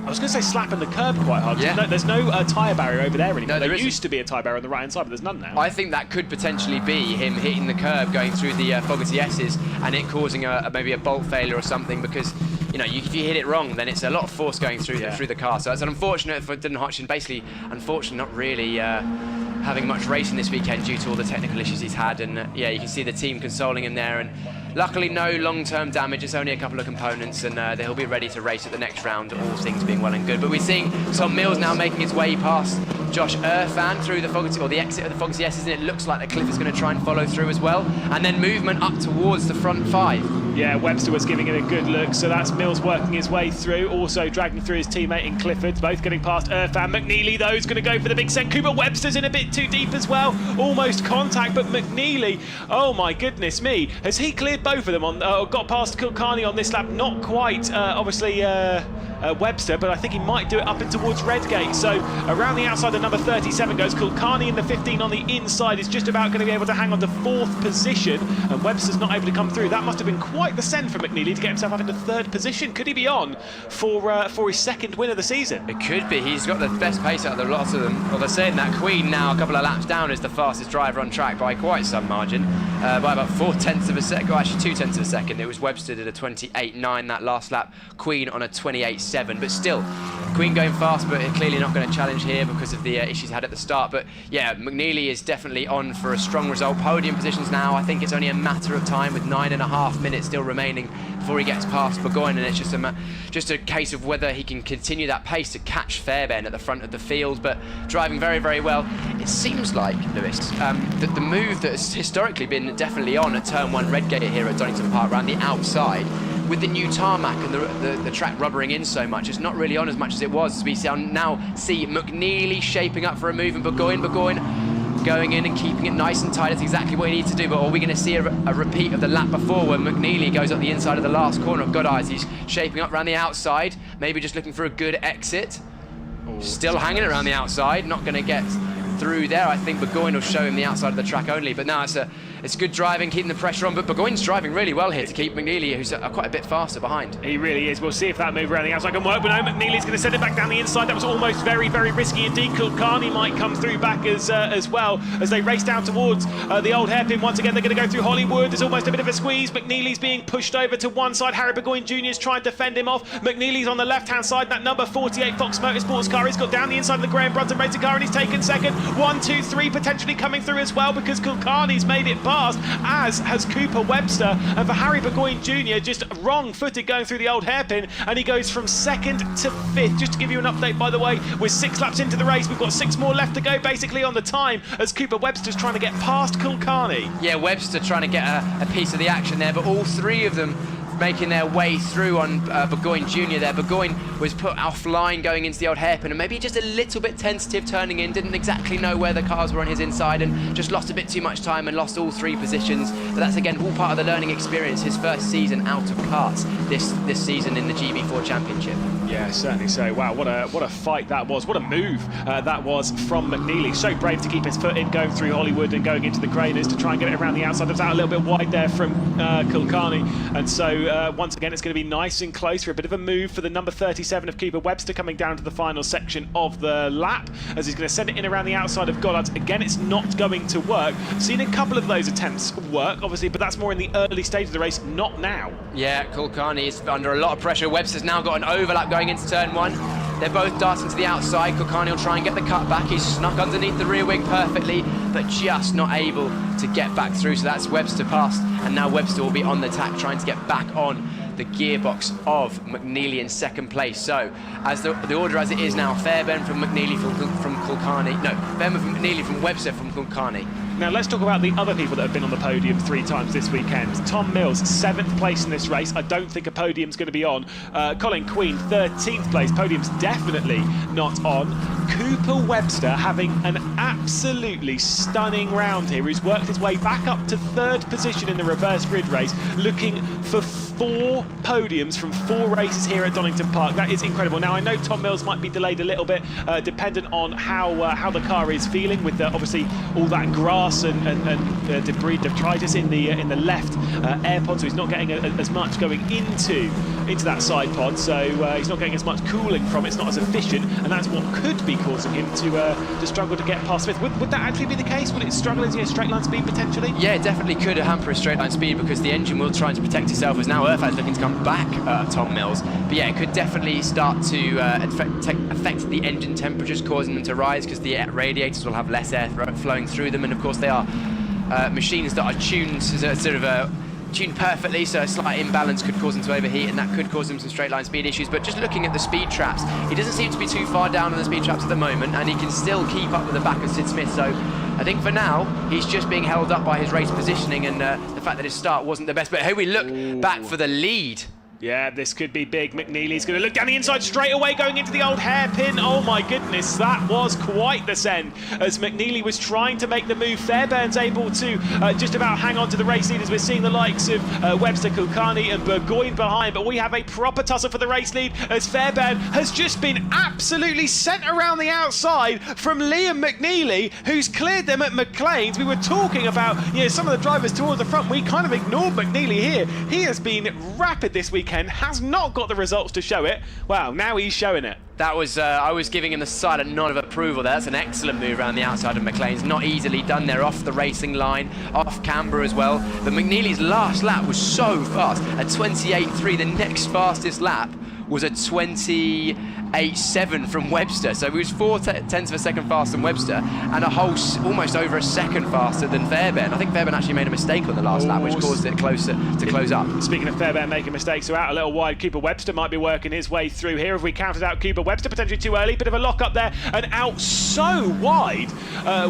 I was going to say slapping the curb quite hard. Yeah. There's no tyre barrier over there anymore. No, there used to be a tyre barrier on the right-hand side, but there's none now. I think that could potentially be him hitting the curb going through the Fogarty S's and it causing maybe a bolt failure or something, because if you hit it wrong, then it's a lot of force going through the car. So it's unfortunate for Dylan Hotchin. Basically, unfortunately, not really having much racing this weekend due to all the technical issues he's had. And yeah, you can see the team consoling him there. And luckily, no long-term damage. It's only a couple of components, and he'll be ready to race at the next round, all things being well and good. But we're seeing Tom Mills now making his way past Josh Irfan through the Fogarty, or the exit of the Fogarty S's, and it looks like the Cliff is going to try and follow through as well. And then movement up towards the front 5. Yeah, Webster was giving it a good look, so that's Mills working his way through, also dragging through his teammate in Clifford, both getting past Irfan. McNeely, though, is going to go for the big Senku, but Webster's in a bit too deep as well. Almost contact, but McNeely, oh my goodness me, has he cleared both of them on, got past Kulkarni on this lap? Not quite, obviously, Webster, but I think he might do it up and towards Redgate. So around the outside, the number 37 goes. Kulkarni in the 15 on the inside is just about going to be able to hang on to 4th position, and Webster's not able to come through. That must have been quite the send for McNeely to get himself up into 3rd position. Could he be on for his 2nd win of the season? It could be. He's got the best pace out of the lot of them. Well, they're saying that Queen now, a couple of laps down, is the fastest driver on track by quite some margin, by about 4/10 of a second, or actually 2/10 of a second. It was Webster did a 28.9 that last lap, Queen on a 28.7, but still, Queen going fast, but clearly not going to challenge here because of the issues he had at the start. But yeah, McNeely is definitely on for a strong result. Podium positions now, I think it's only a matter of time with 9.5 minutes still remaining before he gets past Burgoyne, and it's just a case of whether he can continue that pace to catch Fairbairn at the front of the field, but driving very, very well. It seems like, Lewis, that the move that has historically been definitely on at Turn 1 Redgate here at Donington Park, around the outside, with the new tarmac and the track rubbering in so much, it's not really on as much as it was. We now see McNeely shaping up for a move, and Burgoyne going in and keeping it nice and tight. That's exactly what he needs to do. But are we going to see a repeat of the lap before, where McNeely goes up the inside of the last corner of Godeyes? He's shaping up around the outside, maybe just looking for a good exit. Still hanging around the outside, not going to get through there. I think Burgoyne will show him the outside of the track only, but now it's it's good driving, keeping the pressure on, but Burgoyne's driving really well here to keep McNeely, who's quite a bit faster behind. He really is. We'll see if that move around the outside can work, but no, McNeely's going to send it back down the inside. That was almost very, very risky indeed. Kulkarni might come through back as well as they race down towards the old hairpin. Once again, they're going to go through Hollywood. There's almost a bit of a squeeze. McNeely's being pushed over to one side. Harry Burgoyne Jr. is trying to fend him off. McNeely's on the left-hand side. That number 48 Fox Motorsports car, he's got down the inside of the Graham Brunton racing car, and he's taken second. 1, 2, 3 potentially coming through as well, because Kulkarni's made it past, as has Cooper Webster. And for Harry Burgoyne Jr., just wrong-footed going through the old hairpin, and he goes from 2nd to 5th. Just to give you an update, by the way, we're 6 laps into the race. We've got 6 more left to go, basically on the time, as Cooper Webster's trying to get past Kulkarni. Yeah, Webster trying to get a piece of the action there, but all 3 of them making their way through on Burgoyne Jr. there. Burgoyne was put offline going into the old hairpin, and maybe just a little bit tentative turning in, didn't exactly know where the cars were on his inside, and just lost a bit too much time and lost all 3 positions. But that's again all part of the learning experience, his first season out of karts this season in the GB4 Championship. Yeah, certainly so. Wow, what a fight that was. What a move that was from McNeely. So brave to keep his foot in, going through Hollywood and going into the Craners to try and get it around the outside. It was out a little bit wide there from Kulkarni. And so once again, it's going to be nice and close for a bit of a move for the number 37 of Cooper Webster coming down to the final section of the lap, as he's going to send it in around the outside of Goddard's. Again, it's not going to work. Seen a couple of those attempts work, obviously, but that's more in the early stage of the race, not now. Yeah, Kulkarni is under a lot of pressure. Webster's now got an overlap going into turn 1. They're both darting to the outside. Kulkarni will try and get the cut back. He's snuck underneath the rear wing perfectly, but just not able to get back through. So that's Webster past, and now Webster will be on the attack, trying to get back on the gearbox of McNeely in 2nd place. So as the order as it is now, Fairbairn from McNeely from Kulkarni. No, Fairbairn from McNeely from Webster from Kulkarni. Now let's talk about the other people that have been on the podium 3 times this weekend. Tom Mills, 7th place in this race. I don't think a podium's going to be on. Colin Queen, 13th place. Podium's definitely not on. Cooper Webster having an absolutely stunning round here. He's worked his way back up to 3rd position in the reverse grid race, looking for 4 podiums from 4 races here at Donington Park. That is incredible. Now I know Tom Mills might be delayed a little bit, dependent on how the car is feeling, with obviously all that grass and debris, detritus in the left air pod, so he's not getting as much going into that side pod, so he's not getting as much cooling from it. It's not as efficient, and that's what could be causing him to struggle to get past Smith. Would that actually be the case? Would it struggle into straight line speed potentially? Yeah, it definitely could hamper his straight line speed, because the engine will try to protect itself, as now Earthad's looking to come back Tom Mills. But yeah, it could definitely start to affect the engine temperatures, causing them to rise, because the radiators will have less air flowing through them, and of course they are machines that are tuned tuned perfectly, so a slight imbalance could cause him to overheat, and that could cause him some straight line speed issues. But just looking at the speed traps, he doesn't seem to be too far down on the speed traps at the moment, and he can still keep up with the back of Sid Smith. So I think for now he's just being held up by his race positioning and the fact that his start wasn't the best. But here we look back for the lead. Yeah, this could be big. McNeely's going to look down the inside straight away, going into the old hairpin. Oh my goodness, that was quite the send as McNeely was trying to make the move. Fairbairn's able to just about hang on to the race lead, as we're seeing the likes of Webster, Kulkarni and Burgoyne behind. But we have a proper tussle for the race lead, as Fairbairn has just been absolutely sent around the outside from Liam McNeely, who's cleared them at McLean's. We were talking about some of the drivers towards the front. We kind of ignored McNeely here. He has been rapid this weekend, has not got the results to show it. Wow, now he's showing it. That was, I was giving him the silent nod of approval there. That's an excellent move around the outside of McLean's. Not easily done there, off the racing line, off camber as well. But McNeely's last lap was so fast, at 28.3. The next fastest lap was a 28.7 from Webster. So he was 0.4 of a second faster than Webster, and a whole almost over a second faster than Fairbairn. I think Fairbairn actually made a mistake on the last lap, which caused it closer to close up. Speaking of Fairbairn making mistakes, so out a little wide, Cooper Webster might be working his way through here. If we counted out Cooper Webster, potentially too early, bit of a lock up there, and out so wide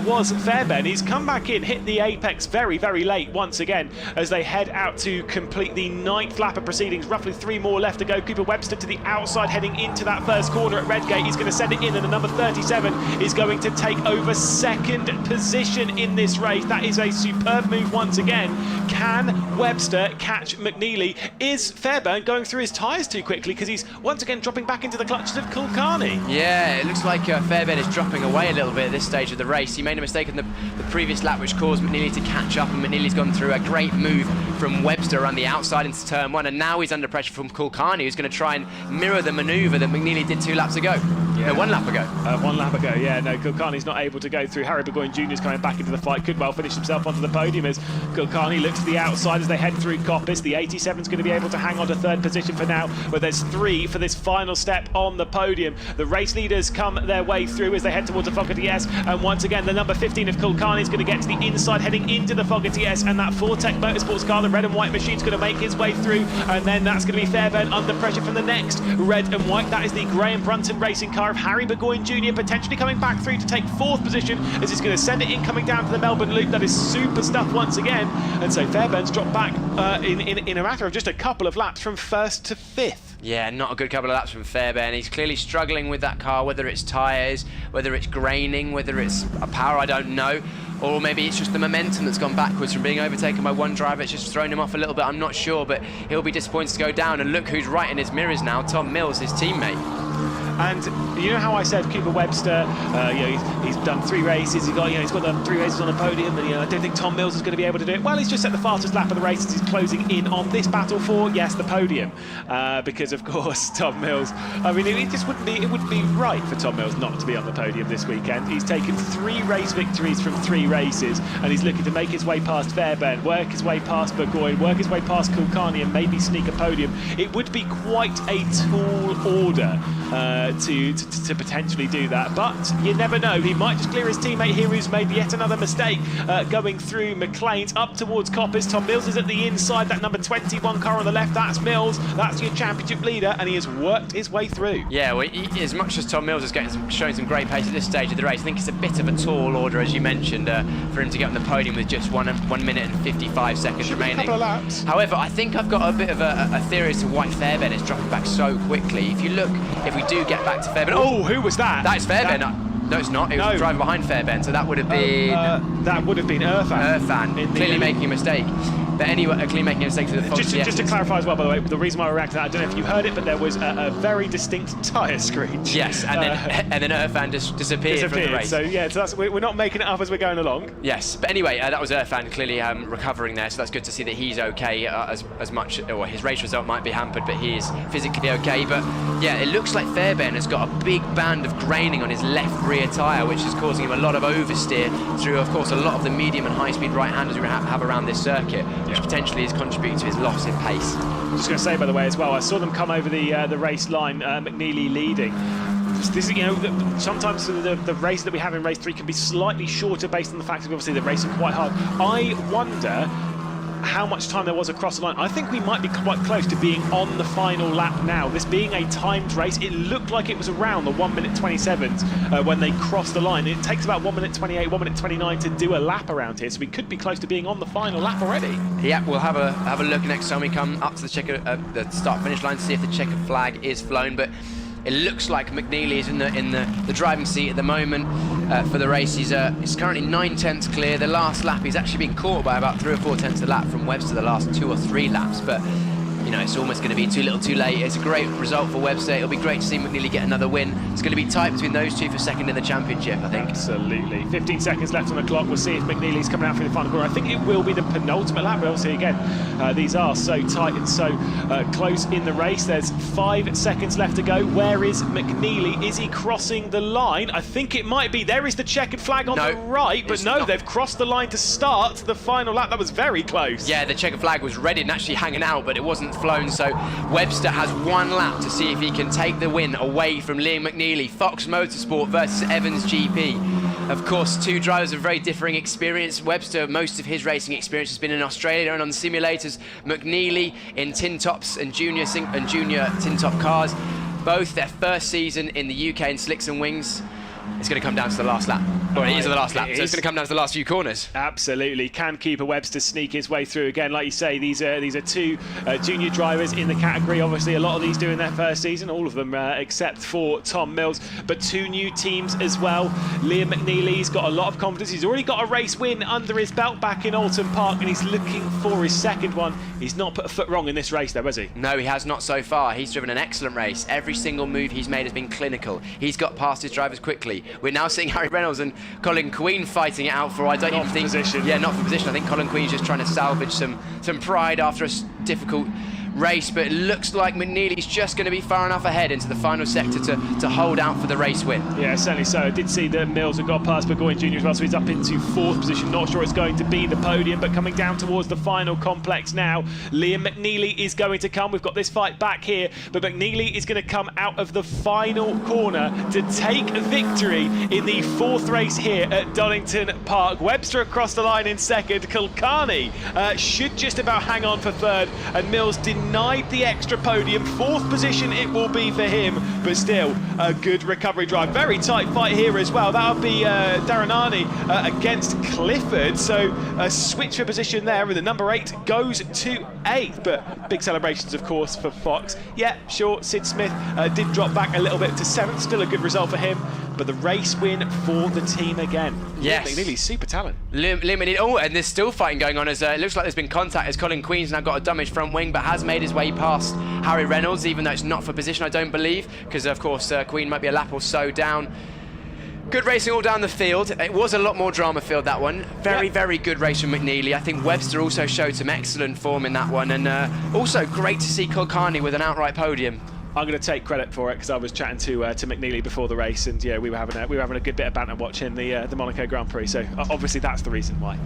was Fairbairn. He's come back in, hit the apex very, very late once again, as they head out to complete the 9th lap of proceedings. Roughly 3 more left to go. Cooper Webster to the outside, heading into that first corner at Redgate. He's going to send it in, and the number 37 is going to take over 2nd position in this race. That is a superb move once again. Can Webster catch McNeely. Is Fairbairn going through his tyres too quickly because he's once again dropping back into the clutches of Kulkarni? Yeah, it looks like Fairbairn is dropping away a little bit at this stage of the race. He made a mistake in the previous lap which caused McNeely to catch up, and McNeely's gone through a great move from Webster around the outside into turn 1, and now he's under pressure from Kulkarni, who's going to try and mirror the manoeuvre that McNeely did 2 laps ago. Yeah. No, 1 lap ago. 1 lap ago, yeah. No, Kulkarni's not able to go through. Harry Burgoyne Jr. is coming back into the fight. Could well finish himself onto the podium as Kulkarni looks to the outside as they head through Coppice. The 87's going to be able to hang on to 3rd position for now, but there's 3 for this final step on the podium. The race leaders come their way through as they head towards the Fogarty S, and once again the number 15 of Kulkarni is going to get to the inside heading into the Fogarty S, and that Fortec Motorsports car, the red and white machine's going to make his way through, and then that's going to be Fairbairn under pressure from the next red and white. That is the Graham Brunton racing car of Harry Burgoyne Jr. potentially coming back through to take 4th position as he's going to send it in coming down to the Melbourne Loop. That is super stuff once again, and so Fairbairn's dropped back in a matter of just a couple of laps from 1st to 5th. Yeah, not a good couple of laps from Fairbairn. He's clearly struggling with that car, whether it's tyres, whether it's graining, whether it's a power, I don't know. Or maybe it's just the momentum that's gone backwards from being overtaken by one driver. It's just thrown him off a little bit, I'm not sure, but he'll be disappointed to go down. And look who's right in his mirrors now, Tom Mills, his teammate. And you know how I said Cooper Webster, he's done 3 races, he's got the 3 races on the podium, and I don't think Tom Mills is going to be able to do it. Well, he's just set the fastest lap of the race as he's closing in on this battle for, yes, the podium, because of course Tom Mills. I mean, it wouldn't be right for Tom Mills not to be on the podium this weekend. He's taken 3 race victories from 3 races, and he's looking to make his way past Fairbairn, work his way past Burgoyne, work his way past Kulkarni, and maybe sneak a podium. It would be quite a tall order to potentially do that, but you never know. He might just clear his teammate here who's made yet another mistake going through McLean's up towards Coppice. Tom Mills is at the inside, that number 21 car on the left, that's Mills, that's your championship leader, and he has worked his way through. Yeah, well, as much as Tom Mills is showing some great pace at this stage of the race, I think it's a bit of a tall order, as you mentioned, for him to get on the podium with just 1 minute and 55 seconds remaining. A couple of laps. However, I think I've got a bit of a theory as to why Fairbairn is dropping back so quickly. If you look, if we do get back to Fairbairn... Oh, who was that? That's Fairbairn. No, it's not. It was the driver behind Fairbairn, so that would have been... that would have been Irfan. Irfan, clearly making a mistake. But anyway, clearly making a mistake to the just to clarify as well, by the way, the reason why I reacted to that, I don't know if you heard it, but there was a very distinct tyre screech. Yes, and then Irfan just disappeared from the race. So yeah, so we're not making it up as we're going along. Yes, but anyway, that was Irfan clearly recovering there, so that's good to see that he's okay. As much, or his race result might be hampered, but he is physically okay. But yeah, it looks like Fairbairn has got a big band of graining on his left rear tyre, which is causing him a lot of oversteer through, of course, a lot of the medium and high-speed right-handers we have around this circuit, which potentially is contributing to his loss in pace. I'm just going to say, by the way, as well, I saw them come over the race line, McNeely leading. This, sometimes the race that we have in race 3 can be slightly shorter based on the fact that obviously they're racing quite hard. I wonder how much time there was across the line. I think we might be quite close to being on the final lap now. This being a timed race, it looked like it was around the 1 minute 27s when they crossed the line. It takes about 1 minute 28, 1 minute 29 to do a lap around here, so we could be close to being on the final lap already. Yeah, we'll have a look next time we come up to the start-finish line to see if the checkered flag is flown, but it looks like McNeely is in the driving seat at the moment for the race. He's currently 9/10 clear. The last lap, he's actually been caught by about 3 or 4 tenths of the lap from Webster the last 2 or 3 laps, but it's almost going to be too little too late. It's a great result for Webster. It'll be great to see McNeely get another win. It's going to be tight between those two for second in the championship, I think. Absolutely. 15 seconds left on the clock. We'll see if McNeely's coming out for the final corner. I think it will be the penultimate lap, but obviously again, these are so tight and so close in the race. There's 5 seconds left to go. Where is McNeely? Is he crossing the line? I think it might be. There is the checkered flag on the right, but no, they've crossed the line to start the final lap. That was very close. Yeah, the checkered flag was ready and actually hanging out, but it wasn't flown, so Webster has 1 lap to see if he can take the win away from Liam McNeely. Fox Motorsport versus Evans GP. Of course, 2 drivers of very differing experience. Webster, most of his racing experience has been in Australia and on simulators. McNeely in tin tops and junior tin top cars. Both their first season in the UK in slicks and wings. it's going to come down to the last lap. Well, it is the last lap, so it's going to come down to the last few corners. Absolutely. Can Cooper Webster sneak his way through again? Like you say, these are two junior drivers in the category. Obviously, a lot of these doing their first season, all of them except for Tom Mills. But two new teams as well. Liam McNeely's got a lot of confidence. He's already got a race win under his belt back in Alton Park, and he's looking for his second one. He's not put a foot wrong in this race, though, has he? No, he has not so far. He's driven an excellent race. Every single move he's made has been clinical. He's got past his drivers quickly. We're now seeing Harry Reynolds and Colin Queen fighting it out for, I don't even think... position. Yeah, not for position. I think Colin Queen's just trying to salvage some pride after a difficult race, but it looks like McNeely's just going to be far enough ahead into the final sector to hold out for the race win. Yeah, certainly so. I did see that Mills had got past Burgoyne Jr. as well, so he's up into 4th position. Not sure it's going to be the podium, but coming down towards the final complex now. Liam McNeely is going to come. We've got this fight back here, but McNeely is going to come out of the final corner to take victory in the 4th race here at Donington Park. Webster across the line in 2nd. Kilcarney should just about hang on for 3rd, and Mills denied the extra podium. 4th position it will be for him, but still a good recovery drive. Very tight fight here as well. That'll be Daranani against Clifford, so a switch for position there, and the number 8 goes to 8th. But big celebrations, of course, for Fox. Yeah, sure, Sid Smith did drop back a little bit to 7th. Still a good result for him, but the race win for the team again. Yes. Nearly super talent. Oh, and there's still fighting going on as it looks like there's been contact as Colin Queen's now got a damaged front wing, but has made his way past Harry Reynolds, even though it's not for position, I don't believe, because of course Queen might be a lap or so down. Good racing all down the field. It was a lot more drama filled, that one. Very good race from McNeely. I think Webster also showed some excellent form in that one, and also great to see Kilcarney with an outright podium. I'm going to take credit for it because I was chatting to McNeely before the race, and yeah, we were having a good bit of banter watching the Monaco Grand Prix. So obviously that's the reason why.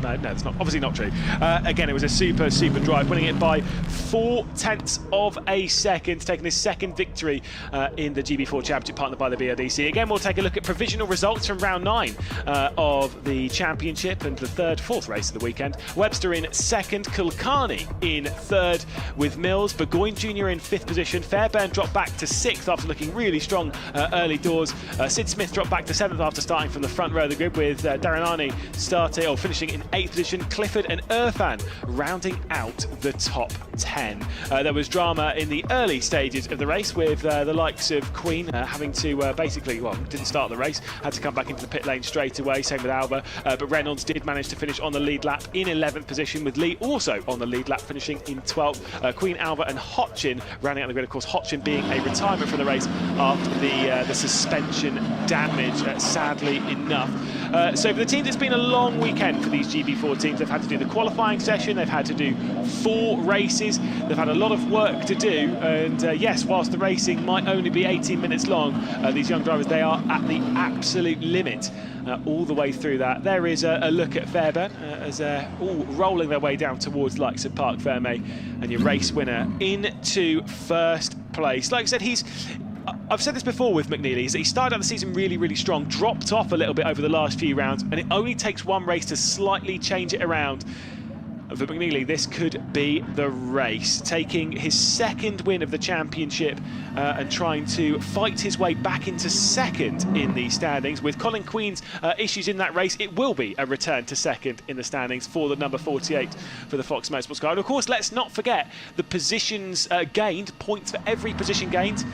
No, it's not. Obviously not true. Again, it was a super drive, winning it by 0.4 of a second, taking his 2nd victory in the GB4 Championship, partnered by the BRDC. Again, we'll take a look at provisional results from round 9 of the championship and the 4th race of the weekend. Webster in 2nd, Kilcarney in 3rd, with Mills. Burgoyne Jr. in 5th position. Fairbairn dropped back to 6th after looking really strong early doors. Sid Smith dropped back to 7th after starting from the front row of the grid, with Daranani finishing in 8th position. Clifford and Irfan rounding out the top 10. There was drama in the early stages of the race, with the likes of Queen having to didn't start the race, had to come back into the pit lane straight away, same with Alba, but Reynolds did manage to finish on the lead lap in 11th position, with Lee also on the lead lap finishing in 12th. Queen, Alba and Hotchin rounding out the grid, of course Hotchin being a retirement from the race after the suspension damage, sadly enough. So for the teams, it's been a long weekend for these GB4 teams. They've had to do the qualifying session, they've had to do 4 races, they've had a lot of work to do, and yes, whilst the racing might only be 18 minutes long, these young drivers, they are at the absolute limit all the way through that. There is a look at Fairbairn as they're all rolling their way down towards the likes of Parc Fermé, and your race winner into 1st place. Like I said, I've said this before with McNeely, is that he started out the season really strong, dropped off a little bit over the last few rounds, and it only takes one race to slightly change it around. For McNeely, this could be the race, taking his 2nd win of the championship and trying to fight his way back into 2nd in the standings. With Colin Queen's issues in that race, it will be a return to 2nd in the standings for the number 48 for the Fox Motorsports car. And of course, let's not forget the positions gained, points for every position gained.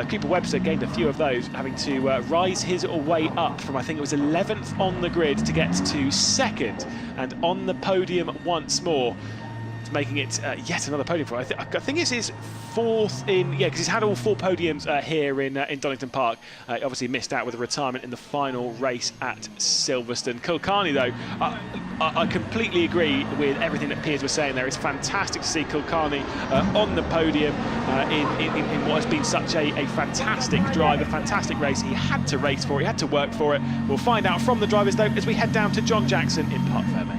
Cooper Webster gained a few of those, having to rise his way up from, I think it was 11th on the grid to get to 2nd, and on the podium once more, making it yet another podium for him. I think it's his 4th in, because he's had all 4 podiums here in Donington Park. He obviously missed out with a retirement in the final race at Silverstone. Kilcarney, though, I completely agree with everything that Piers was saying there. It's fantastic to see Kilcarney on the podium in what has been such a fantastic drive, a fantastic race. He had to race for it, he had to work for it. We'll find out from the drivers, though, as we head down to John Jackson in Parc Fermé.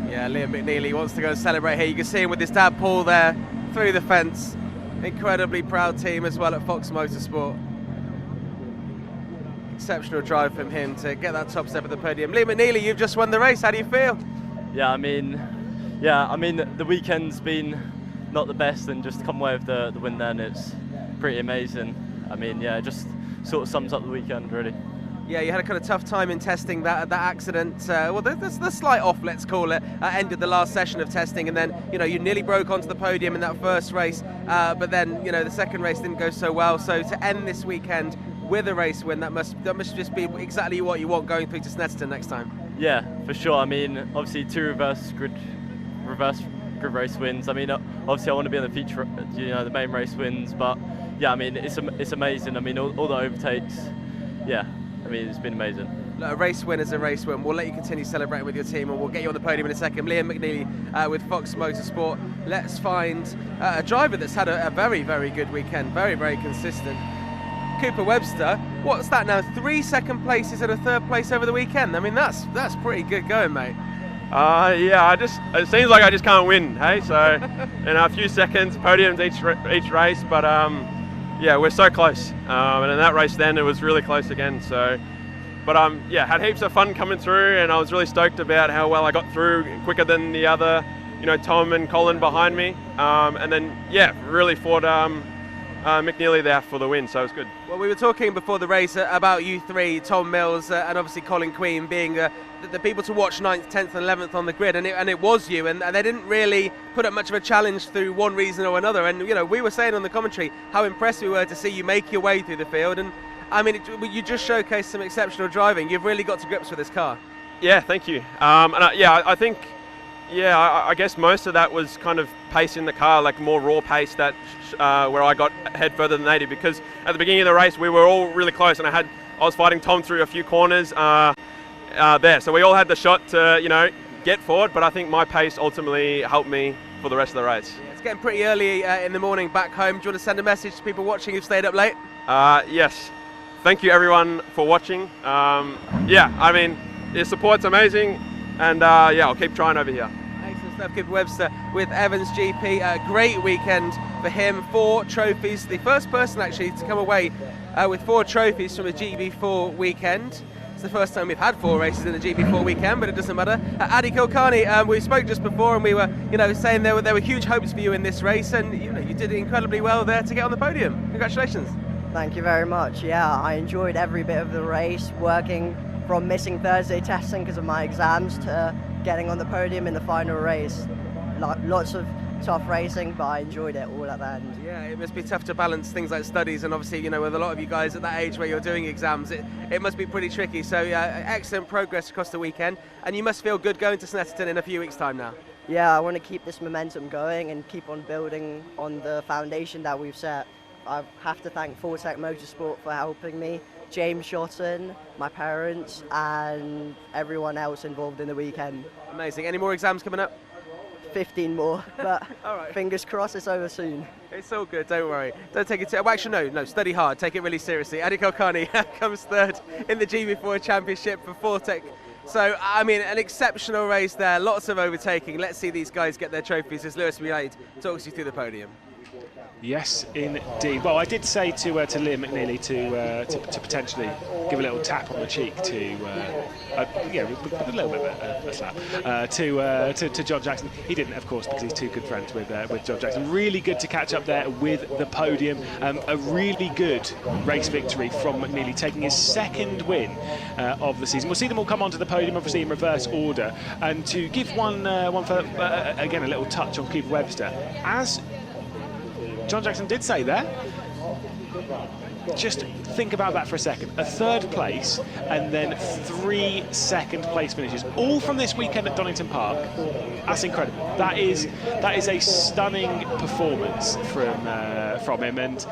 Yeah, Liam McNeely wants to go and celebrate here. You can see him with his dad Paul there through the fence. Incredibly proud team as well at Fox Motorsport. Exceptional drive from him to get that top step at the podium. Liam McNeely, you've just won the race. How do you feel? Yeah, I mean, the weekend's been not the best, and just to come away with the win then, it's pretty amazing. I mean, yeah, just sort of sums up the weekend really. Yeah, you had a kind of tough time in testing that accident. Well, the slight off, let's call it, ended the last session of testing, and then you nearly broke onto the podium in that first race. But then the second race didn't go so well. So to end this weekend with a race win, that must just be exactly what you want going through to Snetterton next time. Yeah, for sure. I mean, obviously 2 reverse grid race wins. I mean, obviously I want to be in the feature, the main race wins. But yeah, I mean, it's amazing. I mean, all the overtakes. Yeah. I mean, it's been amazing. Look, a race win is a race win. We'll let you continue celebrating with your team, and we'll get you on the podium in a second. Liam McNeely with Fox Motorsport. Let's find a driver that's had a very, very good weekend, very, very consistent. Cooper Webster, what's that now? 3 second places and a third place over the weekend. I mean, that's pretty good going, mate. Yeah, it seems like I just can't win, hey? So, in a few seconds, podiums each race, but yeah, we're so close. And in that race then, it was really close again. So, but yeah, had heaps of fun coming through, and I was really stoked about how well I got through quicker than the other, Tom and Colin behind me. And then, yeah, really fought McNeely there for the win, so it was good. Well, we were talking before the race about you three, Tom Mills and obviously Colin Queen, being the people to watch 9th, 10th and 11th on the grid, and it was you, and they didn't really put up much of a challenge through one reason or another. And we were saying on the commentary how impressed we were to see you make your way through the field, and I mean you just showcased some exceptional driving. You've really got to grips with this car. Yeah, thank you. I think I guess most of that was kind of pace in the car, like more raw pace that where I got ahead further than they did, because at the beginning of the race we were all really close, and I was fighting Tom through a few corners there, so we all had the shot to get forward, but I think my pace ultimately helped me for the rest of the race. Yeah, it's getting pretty early in the morning back home. Do you want to send a message to people watching who've stayed up late? Yes, thank you everyone for watching. Yeah, I mean, your support's amazing, and yeah, I'll keep trying over here. Excellent stuff. Cooper Webster with Evans GP. A great weekend for him. 4 trophies. The first person actually to come away with 4 trophies from a GB4 weekend. It's the first time we've had 4 races in the GB4 weekend, but it doesn't matter. Adi Kilcarney, we spoke just before, and we were, saying there were huge hopes for you in this race, and you did incredibly well there to get on the podium. Congratulations. Thank you very much. Yeah, I enjoyed every bit of the race, working from missing Thursday testing because of my exams to getting on the podium in the final race. Lots of tough racing, but I enjoyed it all at the end. Yeah, it must be tough to balance things like studies, and obviously, with a lot of you guys at that age where you're doing exams, it must be pretty tricky. So excellent progress across the weekend, and you must feel good going to Snetterton in a few weeks' time now. Yeah, I want to keep this momentum going and keep on building on the foundation that we've set. I have to thank Fortec Motorsport for helping me, James Shotton, my parents, and everyone else involved in the weekend. Amazing. Any more exams coming up? 15 more, but all right. Fingers crossed it's over soon. It's all good, don't worry. Don't take it well, actually, no, study hard, take it really seriously. Adi Kilcarney comes 3rd in the GB4 Championship for Fortec. So, I mean, an exceptional race there, lots of overtaking. Let's see these guys get their trophies as Lewis Mullade talks you through the podium. Yes, indeed. Well, I did say to Liam McNeely to potentially give a little tap on the cheek to, yeah, a little bit of a slap to John Jackson. He didn't, of course, because he's too good friends with John Jackson. Really good to catch up there with the podium. A really good race victory from McNeely, taking his 2nd win of the season. We'll see them all come onto the podium, obviously in reverse order. And to give one for again, a little touch on Cooper Webster, as John Jackson did say there, just think about that for a second. A 3rd place and then 3 second place finishes, all from this weekend at Donington Park. That's incredible. That is a stunning performance from him, and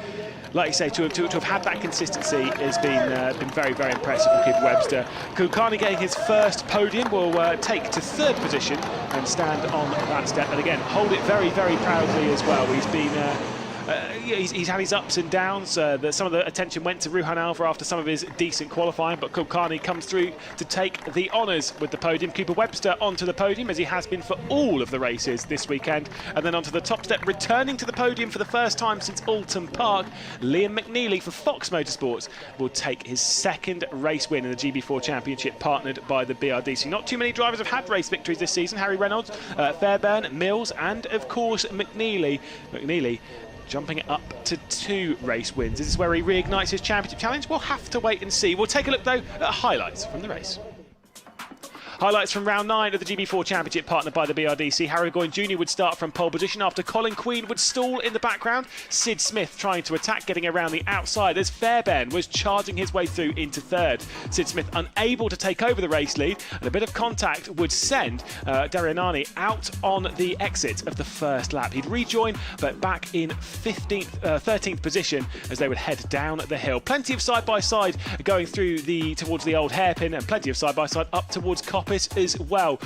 like you say, to have had that consistency has been very, very impressive from Cooper Webster. Kilcarney getting his first podium will take to 3rd position and stand on that step, and again hold it very, very proudly as well. He's been he's had his ups and downs. Some of the attention went to Ruhan Alva after some of his decent qualifying, but Kilcarney comes through to take the honours with the podium. Cooper Webster onto the podium, as he has been for all of the races this weekend, and then onto the top step, returning to the podium for the first time since Alton Park. Liam McNeely for Fox Motorsports will take his 2nd race win in the GB4 Championship, partnered by the BRDC. Not too many drivers have had race victories this season. Harry Reynolds, Fairbairn, Mills, and of course McNeely. McNeely jumping it up to 2 race wins. This is where he reignites his championship challenge. We'll have to wait and see. We'll take a look, though, at highlights from the race. Highlights from round 9 of the GB4 Championship, partnered by the BRDC. Harry Burgoyne Jr. would start from pole position after Colin Queen would stall in the background. Sid Smith trying to attack, getting around the outside as Fairbairn was charging his way through into 3rd. Sid Smith unable to take over the race lead, and a bit of contact would send Darianani out on the exit of the 1st lap. He'd rejoin, but back in 13th position as they would head down the hill. Plenty of side-by-side going through towards the old hairpin, and plenty of side-by-side up towards Coppice as well.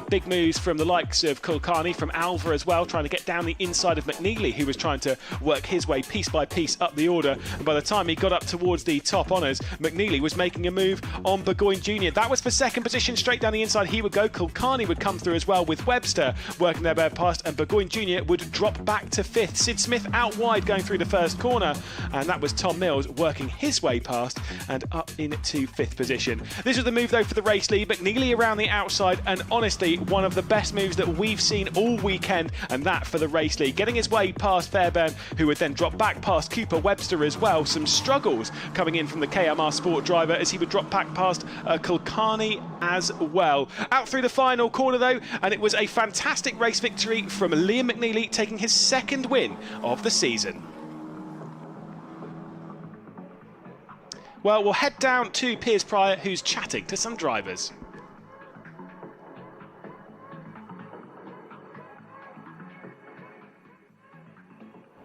Big moves from the likes of Kulkarni, from Alva as well, trying to get down the inside of McNeely, who was trying to work his way piece by piece up the order. And by the time he got up towards the top honours, McNeely was making a move on Burgoyne Jr. That was for 2nd position. Straight down the inside he would go. Kulkarni would come through as well, with Webster working their way past, and Burgoyne Jr. would drop back to 5th. Sid Smith out wide going through the 1st corner, and that was Tom Mills working his way past and up into 5th position. This was the move though for the race lead. McNeely around the outside, and honestly one of the best moves that we've seen all weekend, and that for the race lead, getting his way past Fairbairn, who would then drop back past Cooper Webster as well. Some struggles coming in from the KMR Sport driver as he would drop back past Kulkarni as well. Out through the final corner though, and it was a fantastic race victory from Liam McNeely, taking his 2nd win of the season. Well, we'll head down to Piers Pryor, who's chatting to some drivers.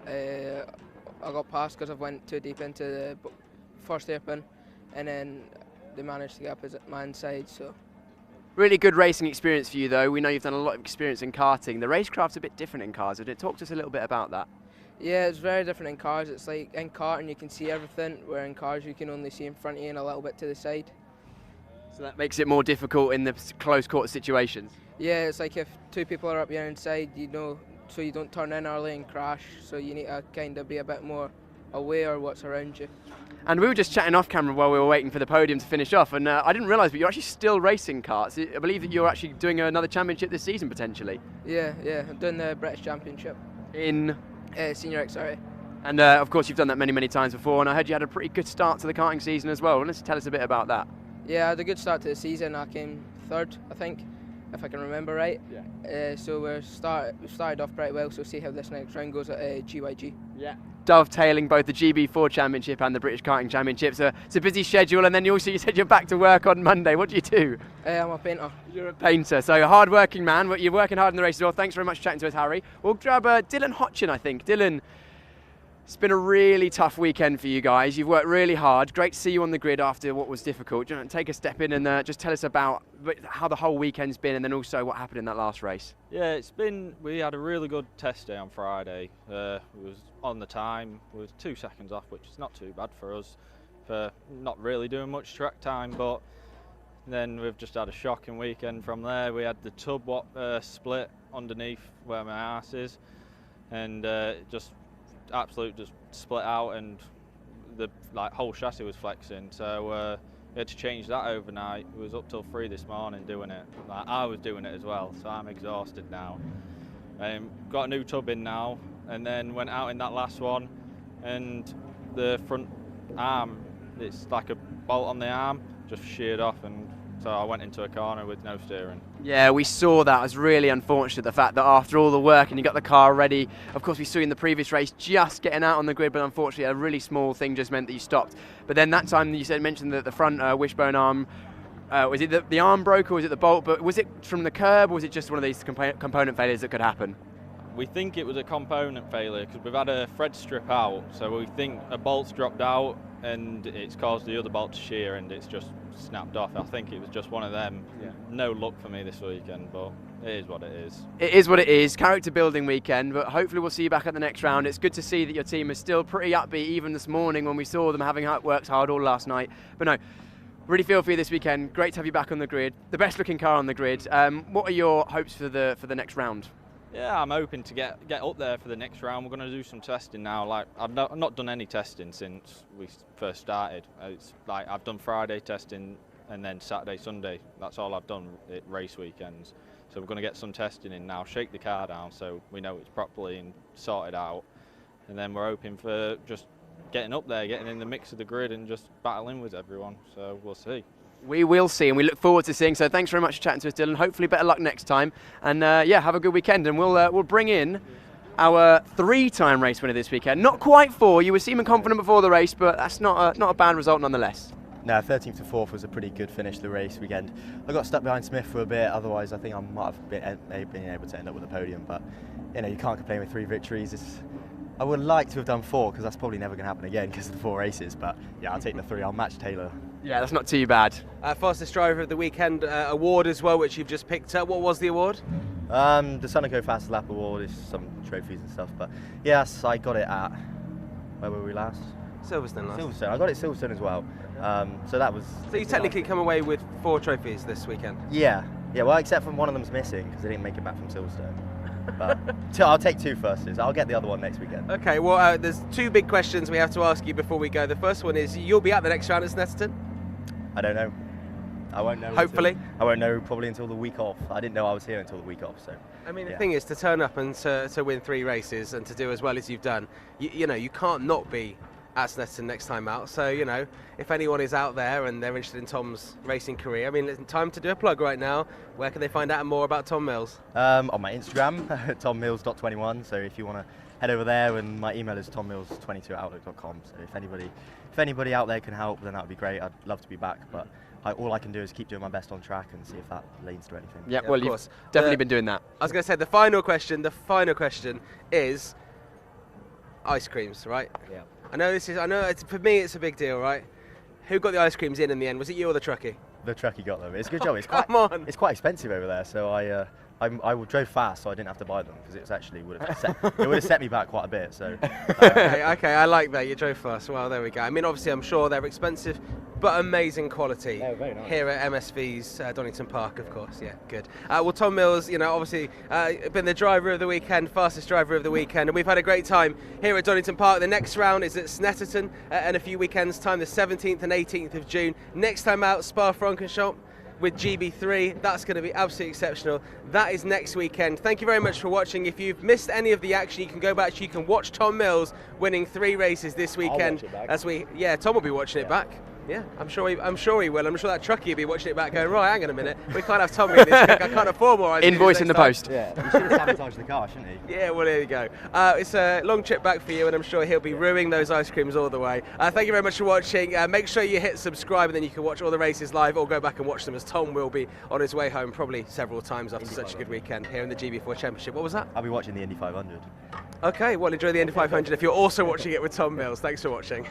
I got past because I went too deep into the 1st hairpin, and then they managed to get up my inside. So Really good racing experience for you, though. We know you've done a lot of experience in karting. The racecraft's a bit different in cars. Would it talk to us a little bit about that? yeah, it's very different in cars. It's like in karting you can see everything, where in cars you can only see in front of you and a little bit to the side. So that makes it more difficult in the close quarter situations. Yeah, it's like if 2 people are up your inside, you know, so you don't turn in early and crash, so you need to kind of be a bit more aware of what's around you. And we were just chatting off camera while we were waiting for the podium to finish off, and I didn't realise, but you're actually still racing karts. I believe that you're actually doing another championship this season, potentially. Yeah, I'm doing the British Championship. In? Senior XRA. And of course you've done that many, many times before, and I heard you had a pretty good start to the karting season as well. Let's tell us a bit about that. Yeah, I had a good start to the season. I came 3rd, I think, if I can remember right. Yeah. So we started off pretty well, so see how this next round goes at GYG. Yeah. Dovetailing both the GB4 Championship and the British Karting Championship. So it's a busy schedule, and then you said you're back to work on Monday. What do you do? I'm a painter. You're a painter, so a hard-working man, but you're working hard in the race as well. Thanks very much for chatting to us, Harry. We'll grab Dylan Hotchin, I think. Dylan, it's been a really tough weekend for you guys. You've worked really hard. Great to see you on the grid after what was difficult. Do you want to take a step in and just tell us about how the whole weekend's been, and then also what happened in that last race? Yeah, we had a really good test day on Friday. We was on the time, we was 2 seconds off, which is not too bad for us, for not really doing much track time, but then we've just had a shocking weekend from there. We had the tub split underneath where my arse is, and just split out, and the whole chassis was flexing, so we had to change that overnight. We was up till 3 this morning doing it. I was doing it as well, so I'm exhausted now. Got a new tub in now, and then went out in that last one, and the front arm, it's like a bolt on the arm, just sheared off, and so I went into a corner with no steering. Yeah, we saw that. It was really unfortunate, the fact that after all the work and you got the car ready, of course we saw you in the previous race just getting out on the grid, but unfortunately a really small thing just meant that you stopped. But then that time you mentioned that the front wishbone arm, was it the arm broke or was it the bolt? But was it from the curb or was it just one of these component failures that could happen? We think it was a component failure because we've had a thread strip out, so we think a bolt's dropped out and it's caused the other bolt to shear and it's just snapped off. I think it was just one of them. Yeah. No luck for me this weekend, but it is what it is. It is what it is. Character building weekend, but hopefully we'll see you back at the next round. It's good to see that your team is still pretty upbeat even this morning when we saw them having worked hard all last night. But no, really feel for you this weekend. Great to have you back on the grid. The best looking car on the grid. What are your hopes for the next round? Yeah, I'm hoping to get up there for the next round. We're going to do some testing now. I've not done any testing since we first started. It's I've done Friday testing and then Saturday, Sunday. That's all I've done at race weekends. So we're going to get some testing in now, shake the car down so we know it's properly and sorted out. and then we're hoping for just getting up there, getting in the mix of the grid and just battling with everyone. So we'll see. We will see, and we look forward to seeing. So thanks very much for chatting to us, Dylan. Hopefully better luck next time. And yeah, have a good weekend. And we'll bring in our 3-time race winner this weekend. Not quite 4. You were seeming confident before the race, but that's not a bad result nonetheless. No, 13th to 4th was a pretty good finish to the race weekend. I got stuck behind Smith for a bit, otherwise I think I might have been able to end up with a podium, but you know, you can't complain with 3 victories. I would like to have done 4 because that's probably never going to happen again because of the 4 races, but yeah, I'll take the 3. I'll match Taylor. Yeah, that's not too bad. Fastest driver of the weekend award as well, which you've just picked up. What was the award? The Sunoco Fast Lap Award is some trophies and stuff, but yes, I got it at, where were we last? Silverstone last. Silverstone. I got it at Silverstone as well. So that was. So you technically come away with 4 trophies this weekend. Yeah. Well, except for one of them's missing because they didn't make it back from Silverstone. But I'll take 2 firsts. I'll get the other one next weekend. Okay. Well, there's 2 big questions we have to ask you before we go. The first one is: you'll be at the next round at Snetterton? I don't know. I won't know. Hopefully. I won't know probably until the week off. I didn't know I was here until the week off. So. I mean, yeah. The thing is, to turn up and to win 3 races and to do as well as you've done, you know, you can't not be at Snetterton next time out. So, you know, if anyone is out there and they're interested in Tom's racing career, I mean, it's time to do a plug right now. Where can they find out more about Tom Mills? On my Instagram, tommills.21. So if you want to head over there, and my email is tommills22@outlook.com. So if anybody out there can help, then that would be great. I'd love to be back, but all I can do is keep doing my best on track and see if that leads to anything. Yeah, well, you've definitely been doing that. I was going to say the final question is ice creams, right? Yeah. I know for me it's a big deal, right? Who got the ice creams in the end? Was it you or the truckie? The truckie got them. It's a good job. It's quite expensive over there, so I drove fast, so I didn't have to buy them because it would have set me back quite a bit. So. Okay, I like that. You drove fast. Well, there we go. I mean, obviously, I'm sure they're expensive, but amazing quality. Very nice. Here at MSV's Donington Park, of course. Yeah, good. Well, Tom Mills, you know, obviously been the driver of the weekend, fastest driver of the weekend, and we've had a great time here at Donington Park. The next round is at Snetterton in a few weekends' time, the 17th and 18th of June. Next time out, Spa-Francorchamps with GB3. That's going to be absolutely exceptional. That is next weekend. Thank you very much for watching. If you've missed any of the action, you can go back. You can watch Tom Mills winning 3 races this weekend. I'll watch it back. Tom will be watching it back. Yeah, I'm sure he will. I'm sure that truckie will be watching it back, going, right, hang on a minute, we can't have Tommy in this. I can't afford more ice cream Invoice in the post. Yeah, you should have sabotaged the car, shouldn't he? Yeah, well, there you go. It's a long trip back for you, and I'm sure he'll be ruining those ice creams all the way. Thank you very much for watching. Make sure you hit subscribe, and then you can watch all the races live, or go back and watch them, as Tom will be on his way home probably several times after such a good weekend here in the GB4 Championship. What was that? I'll be watching the Indy 500. Okay, well, enjoy the Indy 500 if you're also watching it with Tom Mills. Thanks for watching.